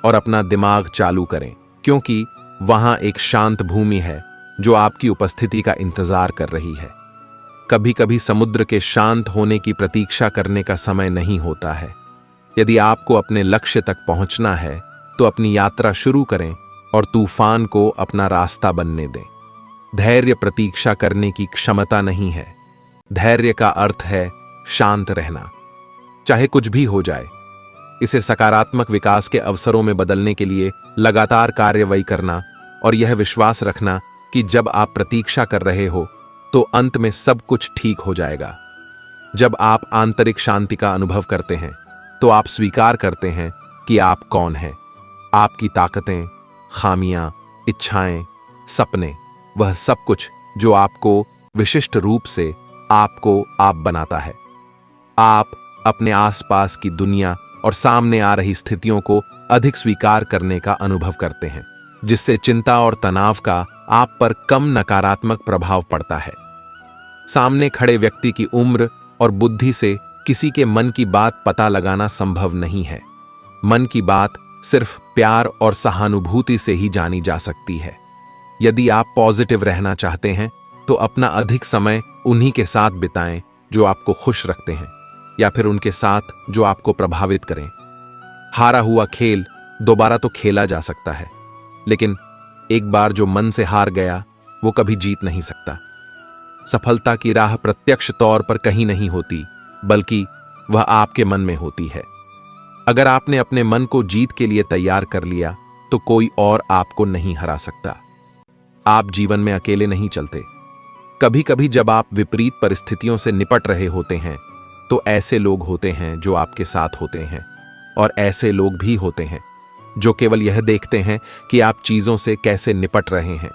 और अपना दिमाग चालू करें, क्योंकि वहां एक शांत भूमि है जो आपकी उपस्थिति का इंतजार कर रही है। कभी कभी समुद्र के शांत होने की प्रतीक्षा करने का समय नहीं होता है। यदि आपको अपने लक्ष्य तक पहुंचना है तो अपनी यात्रा शुरू करें और तूफान को अपना रास्ता बनने दें। धैर्य प्रतीक्षा करने की क्षमता नहीं है। धैर्य का अर्थ है शांत रहना, चाहे कुछ भी हो जाए। इसे सकारात्मक विकास के अवसरों में बदलने के लिए लगातार कार्यवाही करना और यह विश्वास रखना कि जब आप प्रतीक्षा कर रहे हो तो अंत में सब कुछ ठीक हो जाएगा। जब आप आंतरिक शांति का अनुभव करते हैं तो आप स्वीकार करते हैं कि आप कौन हैं। आपकी ताकतें, खामियां, इच्छाएं, सपने, वह सब कुछ जो आपको विशिष्ट रूप से आपको आप बनाता है। आप अपने आसपास की दुनिया और सामने आ रही स्थितियों को अधिक स्वीकार करने का अनुभव करते हैं, जिससे चिंता और तनाव का आप पर कम नकारात्मक प्रभाव पड़ता है। सामने खड़े व्यक्ति की उम्र और बुद्धि से किसी के मन की बात पता लगाना संभव नहीं है। मन की बात सिर्फ प्यार और सहानुभूति से ही जानी जा सकती है। यदि आप पॉजिटिव रहना चाहते हैं तो अपना अधिक समय उन्हीं के साथ बिताएं जो आपको खुश रखते हैं, या फिर उनके साथ जो आपको प्रभावित करें। हारा हुआ खेल दोबारा तो खेला जा सकता है, लेकिन एक बार जो मन से हार गया वो कभी जीत नहीं सकता। सफलता की राह प्रत्यक्ष तौर पर कहीं नहीं होती, बल्कि वह आपके मन में होती है। अगर आपने अपने मन को जीत के लिए तैयार कर लिया तो कोई और आपको नहीं हरा सकता। आप जीवन में अकेले नहीं चलते। कभी कभी जब आप विपरीत परिस्थितियों से निपट रहे होते हैं तो ऐसे लोग होते हैं जो आपके साथ होते हैं, और ऐसे लोग भी होते हैं जो केवल यह देखते हैं कि आप चीजों से कैसे निपट रहे हैं।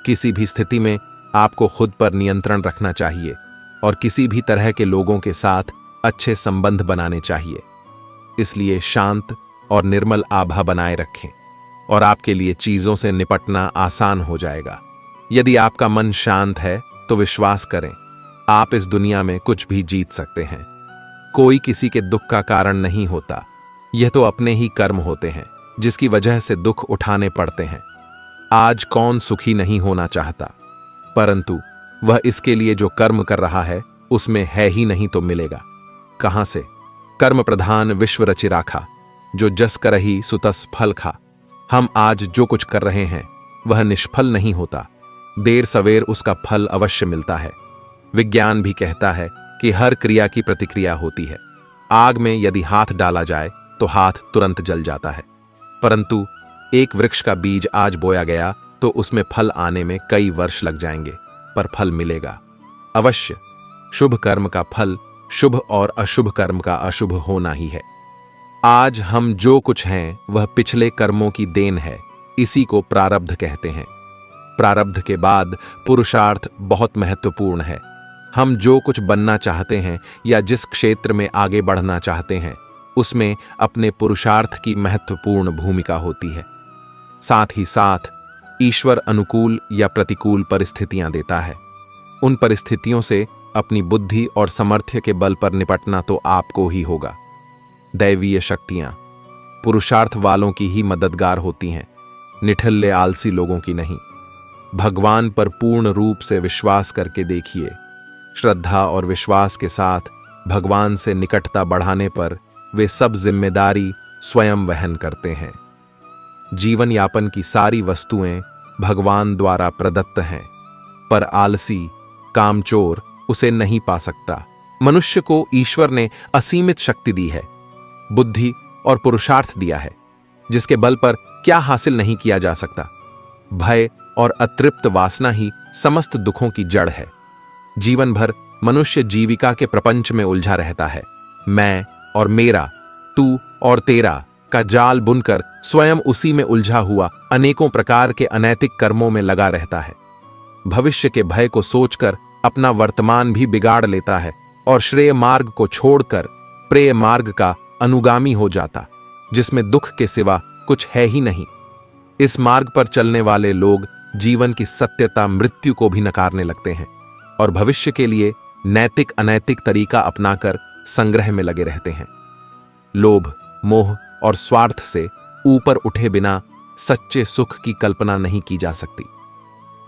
किसी भी स्थिति में आपको खुद पर नियंत्रण रखना चाहिए और किसी भी तरह के लोगों के साथ अच्छे संबंध बनाने चाहिए। इसलिए शांत और निर्मल आभा बनाए रखें और आपके लिए चीजों से निपटना आसान हो जाएगा। यदि आपका मन शांत है तो विश्वास करें, आप इस दुनिया में कुछ भी जीत सकते हैं। कोई किसी के दुख का कारण नहीं होता, यह तो अपने ही कर्म होते हैं जिसकी वजह से दुख उठाने पड़ते हैं। आज कौन सुखी नहीं होना चाहता, परंतु वह इसके लिए जो कर्म कर रहा है उसमें है ही नहीं तो मिलेगा कहां से। कर्म प्रधान विश्व रचि राखा, जो जस करहि सुतस फल खा। हम आज जो कुछ कर रहे हैं वह निष्फल नहीं होता, देर सवेर उसका फल अवश्य मिलता है। विज्ञान भी कहता है कि हर क्रिया की प्रतिक्रिया होती है। आग में यदि हाथ डाला जाए तो हाथ तुरंत जल जाता है, परंतु एक वृक्ष का बीज आज बोया गया तो उसमें फल आने में कई वर्ष लग जाएंगे, पर फल मिलेगा अवश्य। शुभ कर्म का फल शुभ और अशुभ कर्म का अशुभ होना ही है। आज हम जो कुछ हैं वह पिछले कर्मों की देन है, इसी को प्रारब्ध कहते हैं। प्रारब्ध के बाद पुरुषार्थ बहुत महत्वपूर्ण है। हम जो कुछ बनना चाहते हैं या जिस क्षेत्र में आगे बढ़ना चाहते हैं उसमें अपने पुरुषार्थ की महत्वपूर्ण भूमिका होती है। साथ ही साथ ईश्वर अनुकूल या प्रतिकूल परिस्थितियां देता है। उन परिस्थितियों से अपनी बुद्धि और सामर्थ्य के बल पर निपटना तो आपको ही होगा। दैवीय शक्तियां पुरुषार्थ वालों की ही मददगार होती हैं, निठल्ले आलसी लोगों की नहीं। भगवान पर पूर्ण रूप से विश्वास करके देखिए। श्रद्धा और विश्वास के साथ भगवान से निकटता बढ़ाने पर वे सब जिम्मेदारी स्वयं वहन करते हैं। जीवन यापन की सारी वस्तुएं भगवान द्वारा प्रदत्त हैं, पर आलसी कामचोर उसे नहीं पा सकता। मनुष्य को ईश्वर ने असीमित शक्ति दी है, बुद्धि और पुरुषार्थ दिया है, जिसके बल पर क्या हासिल नहीं किया जा सकता। भय और अतृप्त वासना ही समस्त दुखों की जड़ है। जीवन भर मनुष्य जीविका के प्रपंच में उलझा रहता है। मैं और मेरा, तू और तेरा का जाल बुनकर स्वयं उसी में उलझा हुआ अनेकों प्रकार के अनैतिक कर्मों में लगा रहता है। भविष्य के भय को सोचकर अपना वर्तमान भी बिगाड़ लेता है और श्रेय मार्ग को छोड़कर प्रेय मार्ग का अनुगामी हो जाता, जिसमें दुख के सिवा कुछ है ही नहीं। इस मार्ग पर चलने वाले लोग जीवन की सत्यता मृत्यु को भी नकारने लगते हैं और भविष्य के लिए नैतिक अनैतिक तरीका अपनाकर संग्रह में लगे रहते हैं। लोभ, मोह और स्वार्थ से ऊपर उठे बिना सच्चे सुख की कल्पना नहीं की जा सकती।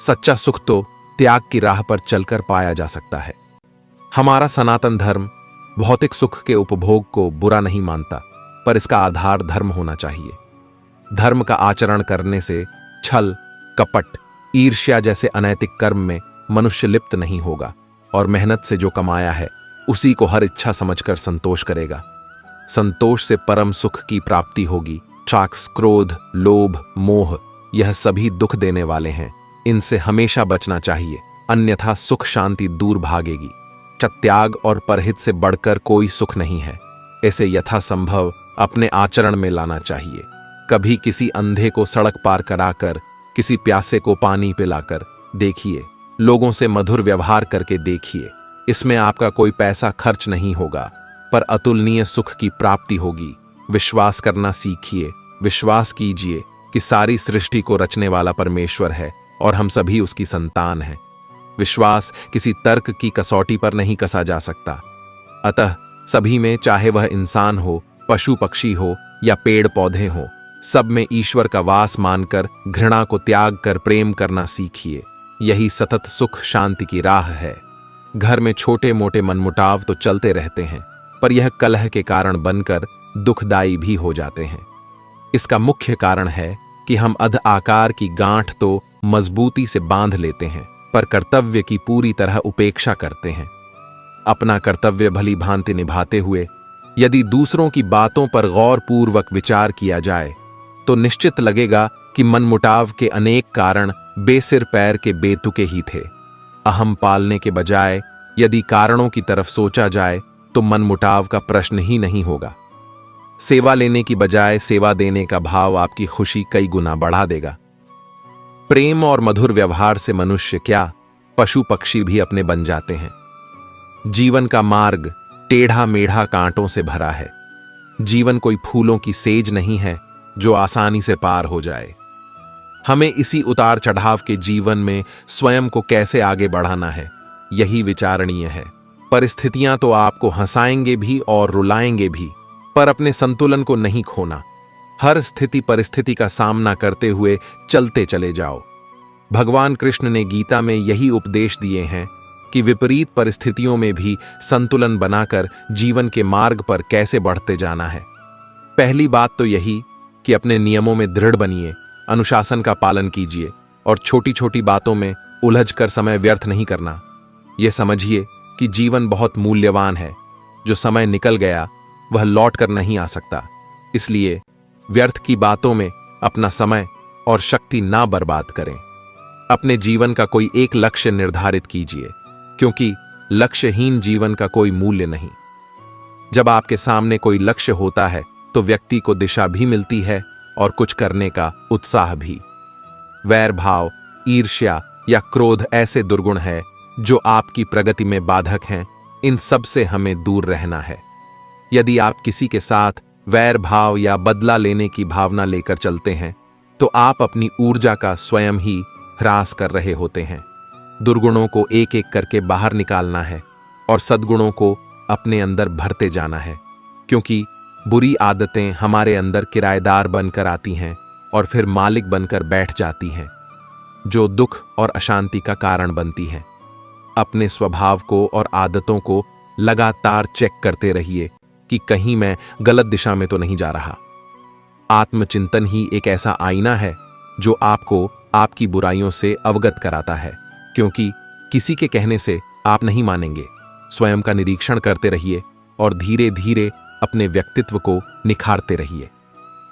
सच्चा सुख तो त्याग की राह पर चलकर पाया जा सकता है। हमारा सनातन धर्म भौतिक सुख के उपभोग को बुरा नहीं मानता, पर इसका आधार धर्म होना चाहिए। धर्म का आचरण करने से छल, कपट, ईर्ष्या जैसे अनैतिक कर्म में मनुष्य लिप्त नहीं होगा और मेहनत से जो कमाया है उसी को हर इच्छा समझकर संतोष करेगा। संतोष से परम सुख की प्राप्ति होगी। राग, क्रोध, लोभ, मोह यह सभी दुख देने वाले हैं, इनसे हमेशा बचना चाहिए, अन्यथा सुख शांति दूर भागेगी। त्याग और परहित से बढ़कर कोई सुख नहीं है। इसे यथासंभव अपने आचरण में लाना चाहिए। कभी किसी अंधे को सड़क पार कराकर, किसी प्यासे को पानी पिलाकर देखिए, लोगों से मधुर व्यवहार करके देखिए। इसमें आपका कोई पैसा खर्च नहीं होगा, पर अतुलनीय सुख की प्राप्ति होगी। विश्वास करना सीखिए। विश्वास कीजिए कि सारी सृष्टि को रचने वाला परमेश्वर है और हम सभी उसकी संतान हैं। विश्वास किसी तर्क की कसौटी पर नहीं कसा जा सकता। अतः सभी में, चाहे वह इंसान हो, पशु पक्षी हो या पेड़ पौधे हो, सब में ईश्वर का वास मानकर घृणा को त्याग कर प्रेम करना सीखिए। यही सतत सुख शांति की राह है। घर में छोटे मोटे मनमुटाव तो चलते रहते हैं, पर यह कलह के कारण बनकर दुखदायी भी हो जाते हैं। इसका मुख्य कारण है कि हम अध आकार की गांठ तो मजबूती से बांध लेते हैं, पर कर्तव्य की पूरी तरह उपेक्षा करते हैं। अपना कर्तव्य भली भांति निभाते हुए यदि दूसरों की बातों पर गौर पूर्वक विचार किया जाए तो निश्चित लगेगा कि मनमुटाव के अनेक कारण बेसिर पैर के बेतुके ही थे। अहम पालने के बजाय यदि कारणों की तरफ सोचा जाए तो मनमुटाव का प्रश्न ही नहीं होगा। सेवा लेने की बजाय सेवा देने का भाव आपकी खुशी कई गुना बढ़ा देगा। प्रेम और मधुर व्यवहार से मनुष्य क्या, पशु पक्षी भी अपने बन जाते हैं। जीवन का मार्ग टेढ़ा मेढ़ा कांटों से भरा है। जीवन कोई फूलों की सेज नहीं है जो आसानी से पार हो जाए। हमें इसी उतार चढ़ाव के जीवन में स्वयं को कैसे आगे बढ़ाना है, यही विचारणीय है। परिस्थितियां तो आपको हंसाएंगे भी और रुलाएंगे भी, पर अपने संतुलन को नहीं खोना। हर स्थिति परिस्थिति का सामना करते हुए चलते चले जाओ। भगवान कृष्ण ने गीता में यही उपदेश दिए हैं कि विपरीत परिस्थितियों में भी संतुलन बनाकर जीवन के मार्ग पर कैसे बढ़ते जाना है। पहली बात तो यही कि अपने नियमों में दृढ़ बनिए, अनुशासन का पालन कीजिए और छोटी छोटी बातों में उलझ कर समय व्यर्थ नहीं करना। यह समझिए कि जीवन बहुत मूल्यवान है। जो समय निकल गया वह लौट कर नहीं आ सकता। इसलिए व्यर्थ की बातों में अपना समय और शक्ति ना बर्बाद करें। अपने जीवन का कोई एक लक्ष्य निर्धारित कीजिए, क्योंकि लक्ष्यहीन जीवन का कोई मूल्य नहीं। जब आपके सामने कोई लक्ष्य होता है तो व्यक्ति को दिशा भी मिलती है और कुछ करने का उत्साह भी। वैर भाव, ईर्ष्या या क्रोध ऐसे दुर्गुण है जो आपकी प्रगति में बाधक हैं। इन सब से हमें दूर रहना है। यदि आप किसी के साथ वैर भाव या बदला लेने की भावना लेकर चलते हैं तो आप अपनी ऊर्जा का स्वयं ही ह्रास कर रहे होते हैं। दुर्गुणों को एक एक करके बाहर निकालना है और सद्गुणों को अपने अंदर भरते जाना है, क्योंकि बुरी आदतें हमारे अंदर किराएदार बनकर आती हैं और फिर मालिक बनकर बैठ जाती हैं, जो दुख और अशांति का कारण बनती हैं। अपने स्वभाव को और आदतों को लगातार चेक करते रहिए कि कहीं मैं गलत दिशा में तो नहीं जा रहा। आत्मचिंतन ही एक ऐसा आईना है जो आपको आपकी बुराइयों से अवगत कराता है, क्योंकि किसी के कहने से आप नहीं मानेंगे। स्वयं का निरीक्षण करते रहिए और धीरे धीरे अपने व्यक्तित्व को निखारते रहिए।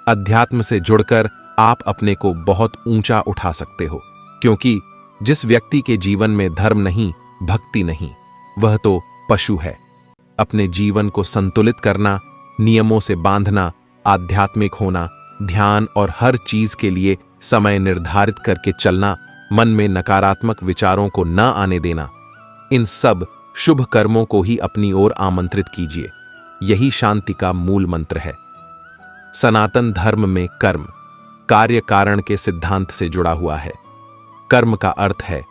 अध्यात्म से जुड़कर आप अपने को बहुत ऊंचा उठा सकते हो, क्योंकि जिस व्यक्ति के जीवन में धर्म नहीं, भक्ति नहीं, वह तो पशु है। अपने जीवन को संतुलित करना, नियमों से बांधना, आध्यात्मिक होना, ध्यान और हर चीज के लिए समय निर्धारित करके चलना, मन में नकारात्मक विचारों को न आने देना, इन सब शुभ कर्मों को ही अपनी ओर आमंत्रित कीजिए। यही शांति का मूल मंत्र है। सनातन धर्म में कर्म कार्य कारण के सिद्धांत से जुड़ा हुआ है। कर्म का अर्थ है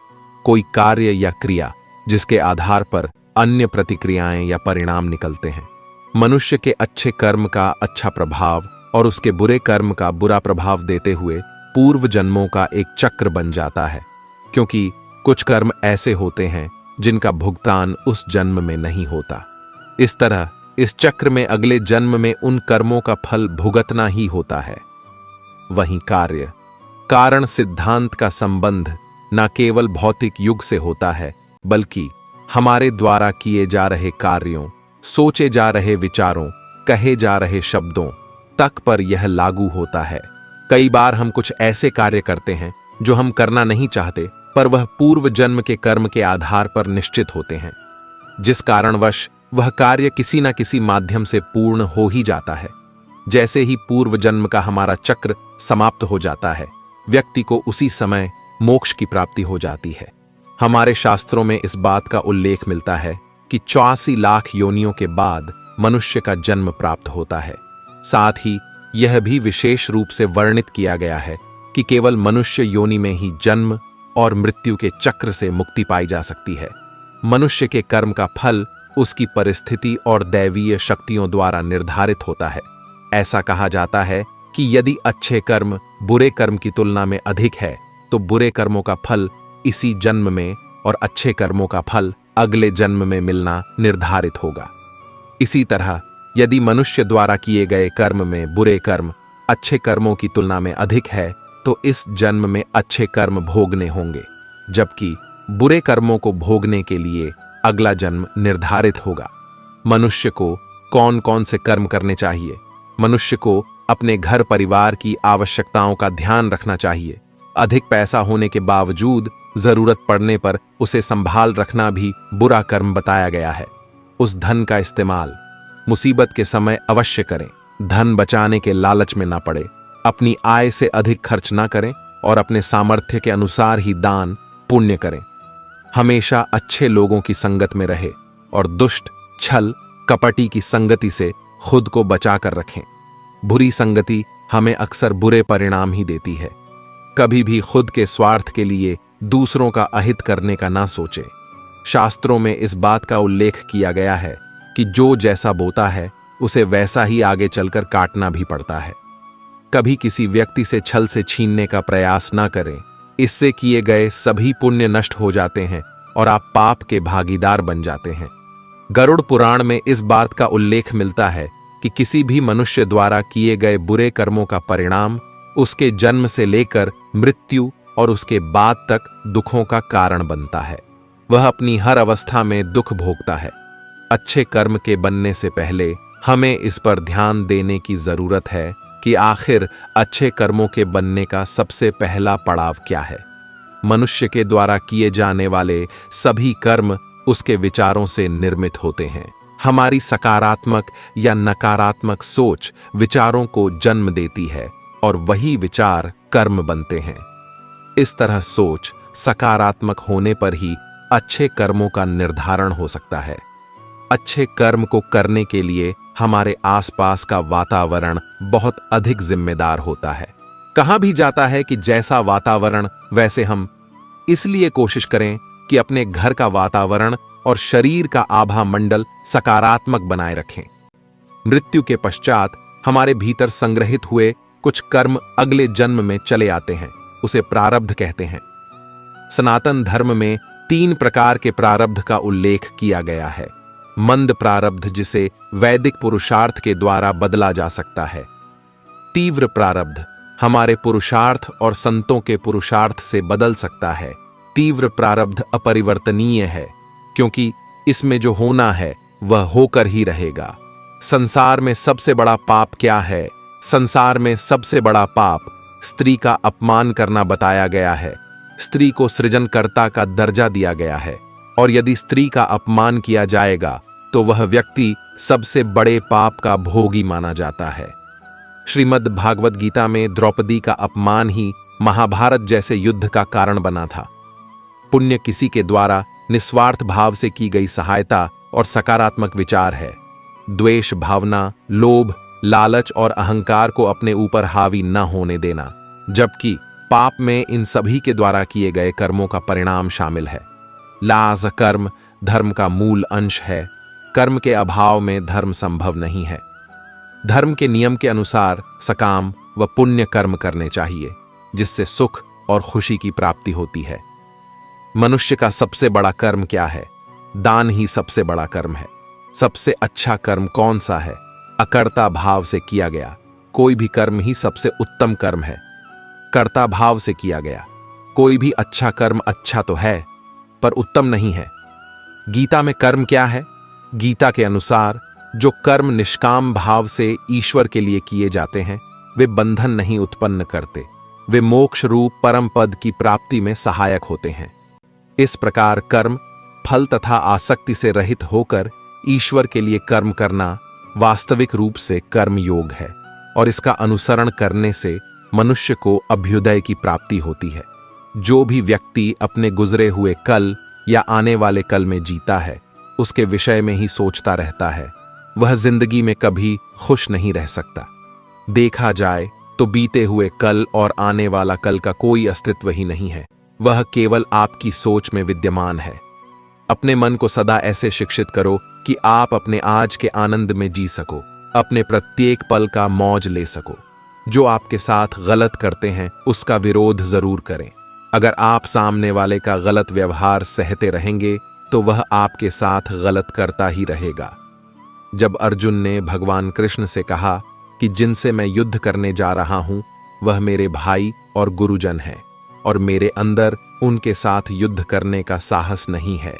कोई कार्य या क्रिया जिसके आधार पर अन्य प्रतिक्रियाएं या परिणाम निकलते हैं। मनुष्य के अच्छे कर्म का अच्छा प्रभाव और उसके बुरे कर्म का बुरा प्रभाव देते हुए पूर्व जन्मों का एक चक्र बन जाता है, क्योंकि कुछ कर्म ऐसे होते हैं जिनका भुगतान उस जन्म में नहीं होता। इस तरह इस चक्र में अगले जन्म में उन कर्मों का फल भुगतना ही होता है। वहीं कार्य कारण सिद्धांत का संबंध न केवल भौतिक युग से होता है, बल्कि हमारे द्वारा किए जा रहे कार्यों, सोचे जा रहे विचारों, कहे जा रहे शब्दों तक पर यह लागू होता है। कई बार हम कुछ ऐसे कार्य करते हैं जो हम करना नहीं चाहते, पर वह पूर्व जन्म के कर्म के आधार पर निश्चित होते हैं, जिस कारणवश वह कार्य किसी न किसी माध्यम से पूर्ण हो ही जाता है। जैसे ही पूर्व जन्म का हमारा चक्र समाप्त हो जाता है, व्यक्ति को उसी समय मोक्ष की प्राप्ति हो जाती है। हमारे शास्त्रों में इस बात का उल्लेख मिलता है कि 84 लाख योनियों के बाद मनुष्य का जन्म प्राप्त होता है। साथ ही यह भी विशेष रूप से वर्णित किया गया है कि केवल मनुष्य योनि में ही जन्म और मृत्यु के चक्र से मुक्ति पाई जा सकती है। मनुष्य के कर्म का फल उसकी परिस्थिति और दैवीय शक्तियों द्वारा निर्धारित होता है। ऐसा कहा जाता है कि यदि अच्छे कर्म बुरे कर्म की तुलना में अधिक है तो बुरे कर्मों का फल इसी जन्म में और अच्छे कर्मों का फल अगले जन्म में मिलना निर्धारित होगा। इसी तरह यदि मनुष्य द्वारा किए गए कर्म में बुरे कर्म अच्छे कर्मों की तुलना में अधिक है तो इस जन्म में अच्छे कर्म भोगने होंगे, जबकि बुरे कर्मों को भोगने के लिए अगला जन्म निर्धारित होगा। मनुष्य को कौन कौन से कर्म करने चाहिए? मनुष्य को अपने घर परिवार की आवश्यकताओं का ध्यान रखना चाहिए। अधिक पैसा होने के बावजूद जरूरत पड़ने पर उसे संभाल रखना भी बुरा कर्म बताया गया है। उस धन का इस्तेमाल मुसीबत के समय अवश्य करें। धन बचाने के लालच में ना पड़े, अपनी आय से अधिक खर्च ना करें और अपने सामर्थ्य के अनुसार ही दान पुण्य करें। हमेशा अच्छे लोगों की संगत में रहे और दुष्ट, छल, कपटी की संगति से खुद को बचा कर रखें। बुरी संगति हमें अक्सर बुरे परिणाम ही देती है। कभी भी खुद के स्वार्थ के लिए दूसरों का अहित करने का ना सोचे। शास्त्रों में इस बात का उल्लेख किया गया है कि जो जैसा बोता है उसे वैसा ही आगे चलकर काटना भी पड़ता है। कभी किसी व्यक्ति से छल से छीनने का प्रयास ना करें, इससे किए गए सभी पुण्य नष्ट हो जाते हैं और आप पाप के भागीदार बन जाते हैं। गरुड़ पुराण में इस बात का उल्लेख मिलता है कि किसी भी मनुष्य द्वारा किए गए बुरे कर्मों का परिणाम उसके जन्म से लेकर मृत्यु और उसके बाद तक दुखों का कारण बनता है। वह अपनी हर अवस्था में दुख भोगता है। अच्छे कर्म के बनने से पहले हमें इस पर ध्यान देने की जरूरत है कि आखिर अच्छे कर्मों के बनने का सबसे पहला पड़ाव क्या है। मनुष्य के द्वारा किए जाने वाले सभी कर्म उसके विचारों से निर्मित होते हैं। हमारी सकारात्मक या नकारात्मक सोच विचारों को जन्म देती है और वही विचार कर्म बनते हैं। इस तरह सोच सकारात्मक होने पर ही अच्छे कर्मों का निर्धारण हो सकता है। अच्छे कर्म को करने के लिए हमारे आसपास का वातावरण बहुत अधिक जिम्मेदार होता है। कहा भी जाता है कि जैसा वातावरण वैसे हम, इसलिए कोशिश करें कि अपने घर का वातावरण और शरीर का आभा मंडल सकारात्मक बनाए रखें। मृत्यु के पश्चात हमारे भीतर संग्रहित हुए कुछ कर्म अगले जन्म में चले आते हैं, उसे प्रारब्ध कहते हैं। सनातन धर्म में 3 प्रकार के प्रारब्ध का उल्लेख किया गया है। मंद प्रारब्ध, जिसे वैदिक पुरुषार्थ के द्वारा बदला जा सकता है। तीव्र प्रारब्ध हमारे पुरुषार्थ और संतों के पुरुषार्थ से बदल सकता है। तीव्र प्रारब्ध अपरिवर्तनीय है, क्योंकि इसमें जो होना है वह होकर ही रहेगा। संसार में सबसे बड़ा पाप क्या है? संसार में सबसे बड़ा पाप स्त्री का अपमान करना बताया गया है। स्त्री को सृजनकर्ता का दर्जा दिया गया है और यदि स्त्री का अपमान किया जाएगा तो वह व्यक्ति सबसे बड़े पाप का भोगी माना जाता है। श्रीमद् भागवत गीता में द्रौपदी का अपमान ही महाभारत जैसे युद्ध का कारण बना था। पुण्य किसी के द्वारा निस्वार्थ भाव से की गई सहायता और सकारात्मक विचार है। द्वेष भावना, लोभ, लालच और अहंकार को अपने ऊपर हावी न होने देना, जबकि पाप में इन सभी के द्वारा किए गए कर्मों का परिणाम शामिल है। लाज कर्म धर्म का मूल अंश है। कर्म के अभाव में धर्म संभव नहीं है। धर्म के नियम के अनुसार सकाम व पुण्य कर्म करने चाहिए, जिससे सुख और खुशी की प्राप्ति होती है। मनुष्य का सबसे बड़ा कर्म क्या है? दान ही सबसे बड़ा कर्म है। सबसे अच्छा कर्म कौन सा है? अकर्ता भाव से किया गया कोई भी कर्म ही सबसे उत्तम कर्म है। कर्ता भाव से किया गया कोई भी अच्छा कर्म अच्छा तो है, पर उत्तम नहीं है। गीता में कर्म क्या है? गीता के अनुसार जो कर्म निष्काम भाव से ईश्वर के लिए किए जाते हैं वे बंधन नहीं उत्पन्न करते, वे मोक्ष रूप परम पद की प्राप्ति में सहायक होते हैं। इस प्रकार कर्म फल तथा आसक्ति से रहित होकर ईश्वर के लिए कर्म करना वास्तविक रूप से कर्म योग है और इसका अनुसरण करने से मनुष्य को अभ्युदय की प्राप्ति होती है। जो भी व्यक्ति अपने गुजरे हुए कल या आने वाले कल में जीता है, उसके विषय में ही सोचता रहता है, वह जिंदगी में कभी खुश नहीं रह सकता। देखा जाए तो बीते हुए कल और आने वाला कल का कोई अस्तित्व ही नहीं है, वह केवल आपकी सोच में विद्यमान है। अपने मन को सदा ऐसे शिक्षित करो कि आप अपने आज के आनंद में जी सको, अपने प्रत्येक पल का मौज ले सको। जो आपके साथ गलत करते हैं उसका विरोध जरूर करें। अगर आप सामने वाले का गलत व्यवहार सहते रहेंगे तो वह आपके साथ गलत करता ही रहेगा। जब अर्जुन ने भगवान कृष्ण से कहा कि जिनसे मैं युद्ध करने जा रहा हूं वह मेरे भाई और गुरुजन हैं और मेरे अंदर उनके साथ युद्ध करने का साहस नहीं है,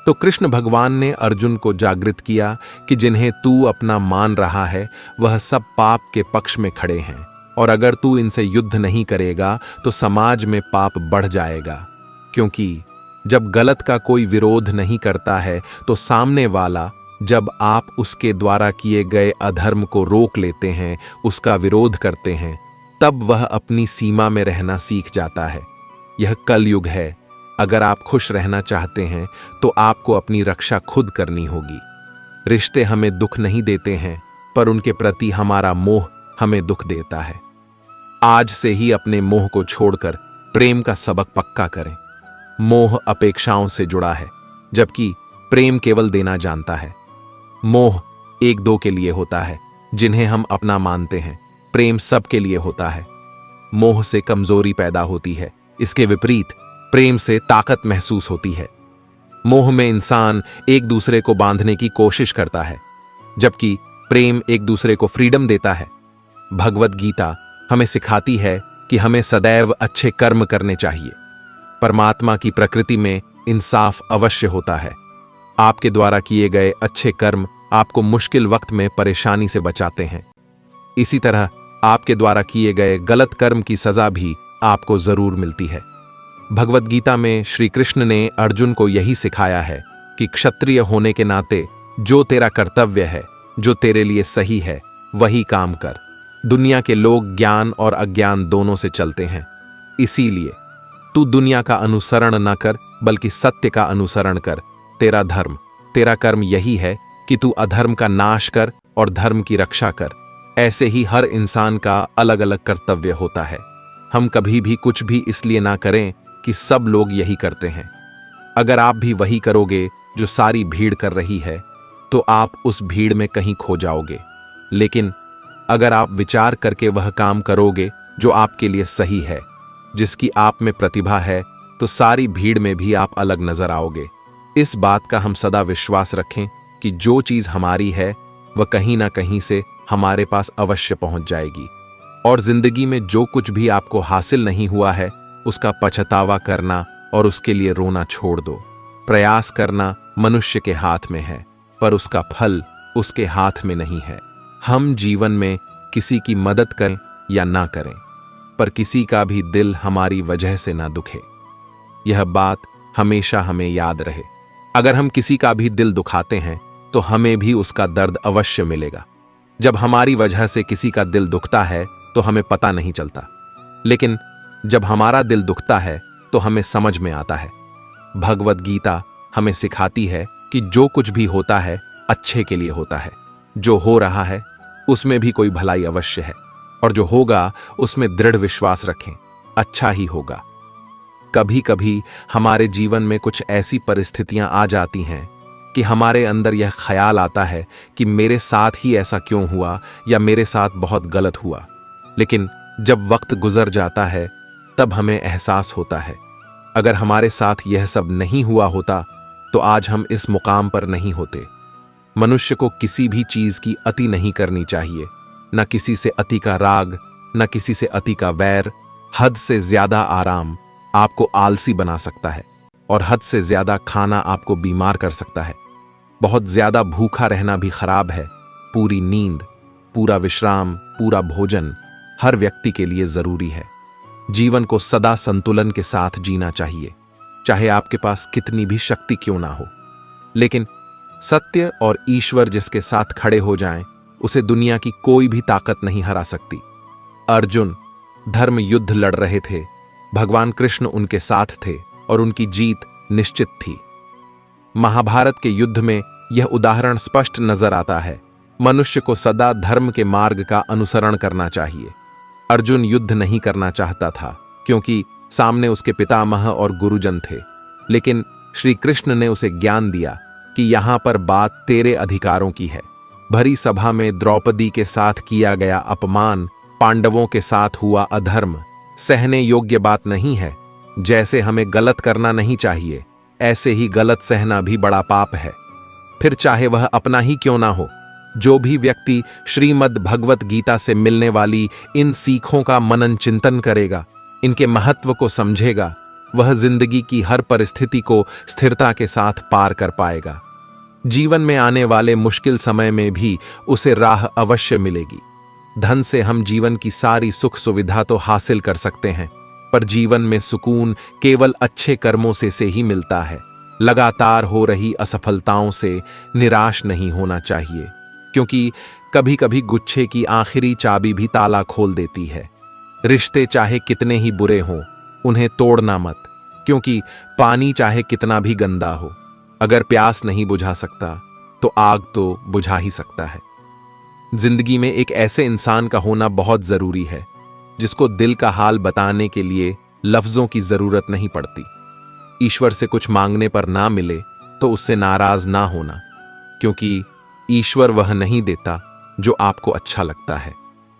तो कृष्ण भगवान ने अर्जुन को जागृत किया कि जिन्हें तू अपना मान रहा है वह सब पाप के पक्ष में खड़े हैं और अगर तू इनसे युद्ध नहीं करेगा तो समाज में पाप बढ़ जाएगा। क्योंकि जब गलत का कोई विरोध नहीं करता है तो सामने वाला, जब आप उसके द्वारा किए गए अधर्म को रोक लेते हैं, उसका विरोध करते हैं, तब वह अपनी सीमा में रहना सीख जाता है। यह कलयुग है। अगर आप खुश रहना चाहते हैं तो आपको अपनी रक्षा खुद करनी होगी। रिश्ते हमें दुख नहीं देते हैं, पर उनके प्रति हमारा मोह हमें दुख देता है। आज से ही अपने मोह को छोड़कर प्रेम का सबक पक्का करें। मोह अपेक्षाओं से जुड़ा है, जबकि प्रेम केवल देना जानता है। मोह एक दो के लिए होता है, जिन्हें हम अपना मानते हैं। प्रेम सबके लिए होता है। मोह से कमजोरी पैदा होती है, इसके विपरीत प्रेम से ताकत महसूस होती है। मोह में इंसान एक दूसरे को बांधने की कोशिश करता है, जबकि प्रेम एक दूसरे को फ्रीडम देता है। भगवत गीता हमें सिखाती है कि हमें सदैव अच्छे कर्म करने चाहिए। परमात्मा की प्रकृति में इंसाफ अवश्य होता है। आपके द्वारा किए गए अच्छे कर्म आपको मुश्किल वक्त में परेशानी से बचाते हैं। इसी तरह आपके द्वारा किए गए गलत कर्म की सजा भी आपको जरूर मिलती है। भगवत गीता में श्री कृष्ण ने अर्जुन को यही सिखाया है कि क्षत्रिय होने के नाते जो तेरा कर्तव्य है, जो तेरे लिए सही है, वही काम कर। दुनिया के लोग ज्ञान और अज्ञान दोनों से चलते हैं, इसीलिए तू दुनिया का अनुसरण न कर, बल्कि सत्य का अनुसरण कर। तेरा कर्म यही है कि तू अधर्म का नाश कर और धर्म की रक्षा कर। ऐसे ही हर इंसान का अलग अलग कर्तव्य होता है। हम कभी भी कुछ भी इसलिए ना करें कि सब लोग यही करते हैं। अगर आप भी वही करोगे जो सारी भीड़ कर रही है, तो आप उस भीड़ में कहीं खो जाओगे। लेकिन अगर आप विचार करके वह काम करोगे जो आपके लिए सही है, जिसकी आप में प्रतिभा है, तो सारी भीड़ में भी आप अलग नजर आओगे। इस बात का हम सदा विश्वास रखें कि जो चीज हमारी है वह कहीं ना कहीं से हमारे पास अवश्य पहुंच जाएगी। और जिंदगी में जो कुछ भी आपको हासिल नहीं हुआ है, उसका पछतावा करना और उसके लिए रोना छोड़ दो। प्रयास करना मनुष्य के हाथ में है, पर उसका फल उसके हाथ में नहीं है। हम जीवन में किसी की मदद करें या ना करें, पर किसी का भी दिल हमारी वजह से ना दुखे। यह बात हमेशा हमें याद रहे। अगर हम किसी का भी दिल दुखाते हैं तो हमें भी उसका दर्द अवश्य मिलेगा। जब हमारी वजह से किसी का दिल दुखता है तो हमें पता नहीं चलता, लेकिन जब हमारा दिल दुखता है तो हमें समझ में आता है। भगवत गीता हमें सिखाती है कि जो कुछ भी होता है अच्छे के लिए होता है। जो हो रहा है उसमें भी कोई भलाई अवश्य है, और जो होगा उसमें दृढ़ विश्वास रखें, अच्छा ही होगा। कभी कभी हमारे जीवन में कुछ ऐसी परिस्थितियां आ जाती हैं कि हमारे अंदर यह ख्याल आता है कि मेरे साथ ही ऐसा क्यों हुआ, या मेरे साथ बहुत गलत हुआ। लेकिन जब वक्त गुजर जाता है तब हमें एहसास होता है, अगर हमारे साथ यह सब नहीं हुआ होता तो आज हम इस मुकाम पर नहीं होते। मनुष्य को किसी भी चीज की अति नहीं करनी चाहिए। न किसी से अति का राग, न किसी से अति का वैर। हद से ज्यादा आराम आपको आलसी बना सकता है, और हद से ज्यादा खाना आपको बीमार कर सकता है। बहुत ज्यादा भूखा रहना भी खराब है। पूरी नींद, पूरा विश्राम, पूरा भोजन हर व्यक्ति के लिए जरूरी है। जीवन को सदा संतुलन के साथ जीना चाहिए, चाहे आपके पास कितनी भी शक्ति क्यों ना हो। लेकिन सत्य और ईश्वर जिसके साथ खड़े हो जाएं, उसे दुनिया की कोई भी ताकत नहीं हरा सकती। अर्जुन धर्म युद्ध लड़ रहे थे, भगवान कृष्ण उनके साथ थे और उनकी जीत निश्चित थी। महाभारत के युद्ध में यह उदाहरण स्पष्ट नजर आता है। मनुष्य को सदा धर्म के मार्ग का अनुसरण करना चाहिए। अर्जुन युद्ध नहीं करना चाहता था, क्योंकि सामने उसके पितामह और गुरुजन थे। लेकिन श्री कृष्ण ने उसे ज्ञान दिया कि यहां पर बात तेरे अधिकारों की है। भरी सभा में द्रौपदी के साथ किया गया अपमान, पांडवों के साथ हुआ अधर्म सहने योग्य बात नहीं है। जैसे हमें गलत करना नहीं चाहिए, ऐसे ही गलत सहना भी बड़ा पाप है, फिर चाहे वह अपना ही क्यों ना हो। जो भी व्यक्ति श्रीमद् भगवत गीता से मिलने वाली इन सीखों का मनन चिंतन करेगा, इनके महत्व को समझेगा, वह जिंदगी की हर परिस्थिति को स्थिरता के साथ पार कर पाएगा। जीवन में आने वाले मुश्किल समय में भी उसे राह अवश्य मिलेगी। धन से हम जीवन की सारी सुख सुविधा तो हासिल कर सकते हैं, पर जीवन में सुकून केवल अच्छे कर्मों से ही मिलता है। लगातार हो रही असफलताओं से निराश नहीं होना चाहिए, क्योंकि कभी कभी गुच्छे की आखिरी चाबी भी ताला खोल देती है। रिश्ते चाहे कितने ही बुरे हों, उन्हें तोड़ना मत, क्योंकि पानी चाहे कितना भी गंदा हो, अगर प्यास नहीं बुझा सकता तो आग तो बुझा ही सकता है। जिंदगी में एक ऐसे इंसान का होना बहुत जरूरी है जिसको दिल का हाल बताने के लिए लफ्जों की जरूरत नहीं पड़ती। ईश्वर से कुछ मांगने पर ना मिले तो उससे नाराज ना होना, क्योंकि ईश्वर वह नहीं देता जो आपको अच्छा लगता है,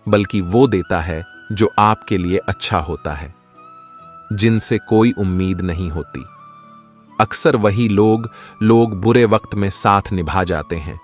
बल्कि वो देता है जो आपके लिए अच्छा होता है। जिनसे कोई उम्मीद नहीं होती, अक्सर वही लोग बुरे वक्त में साथ निभा जाते हैं।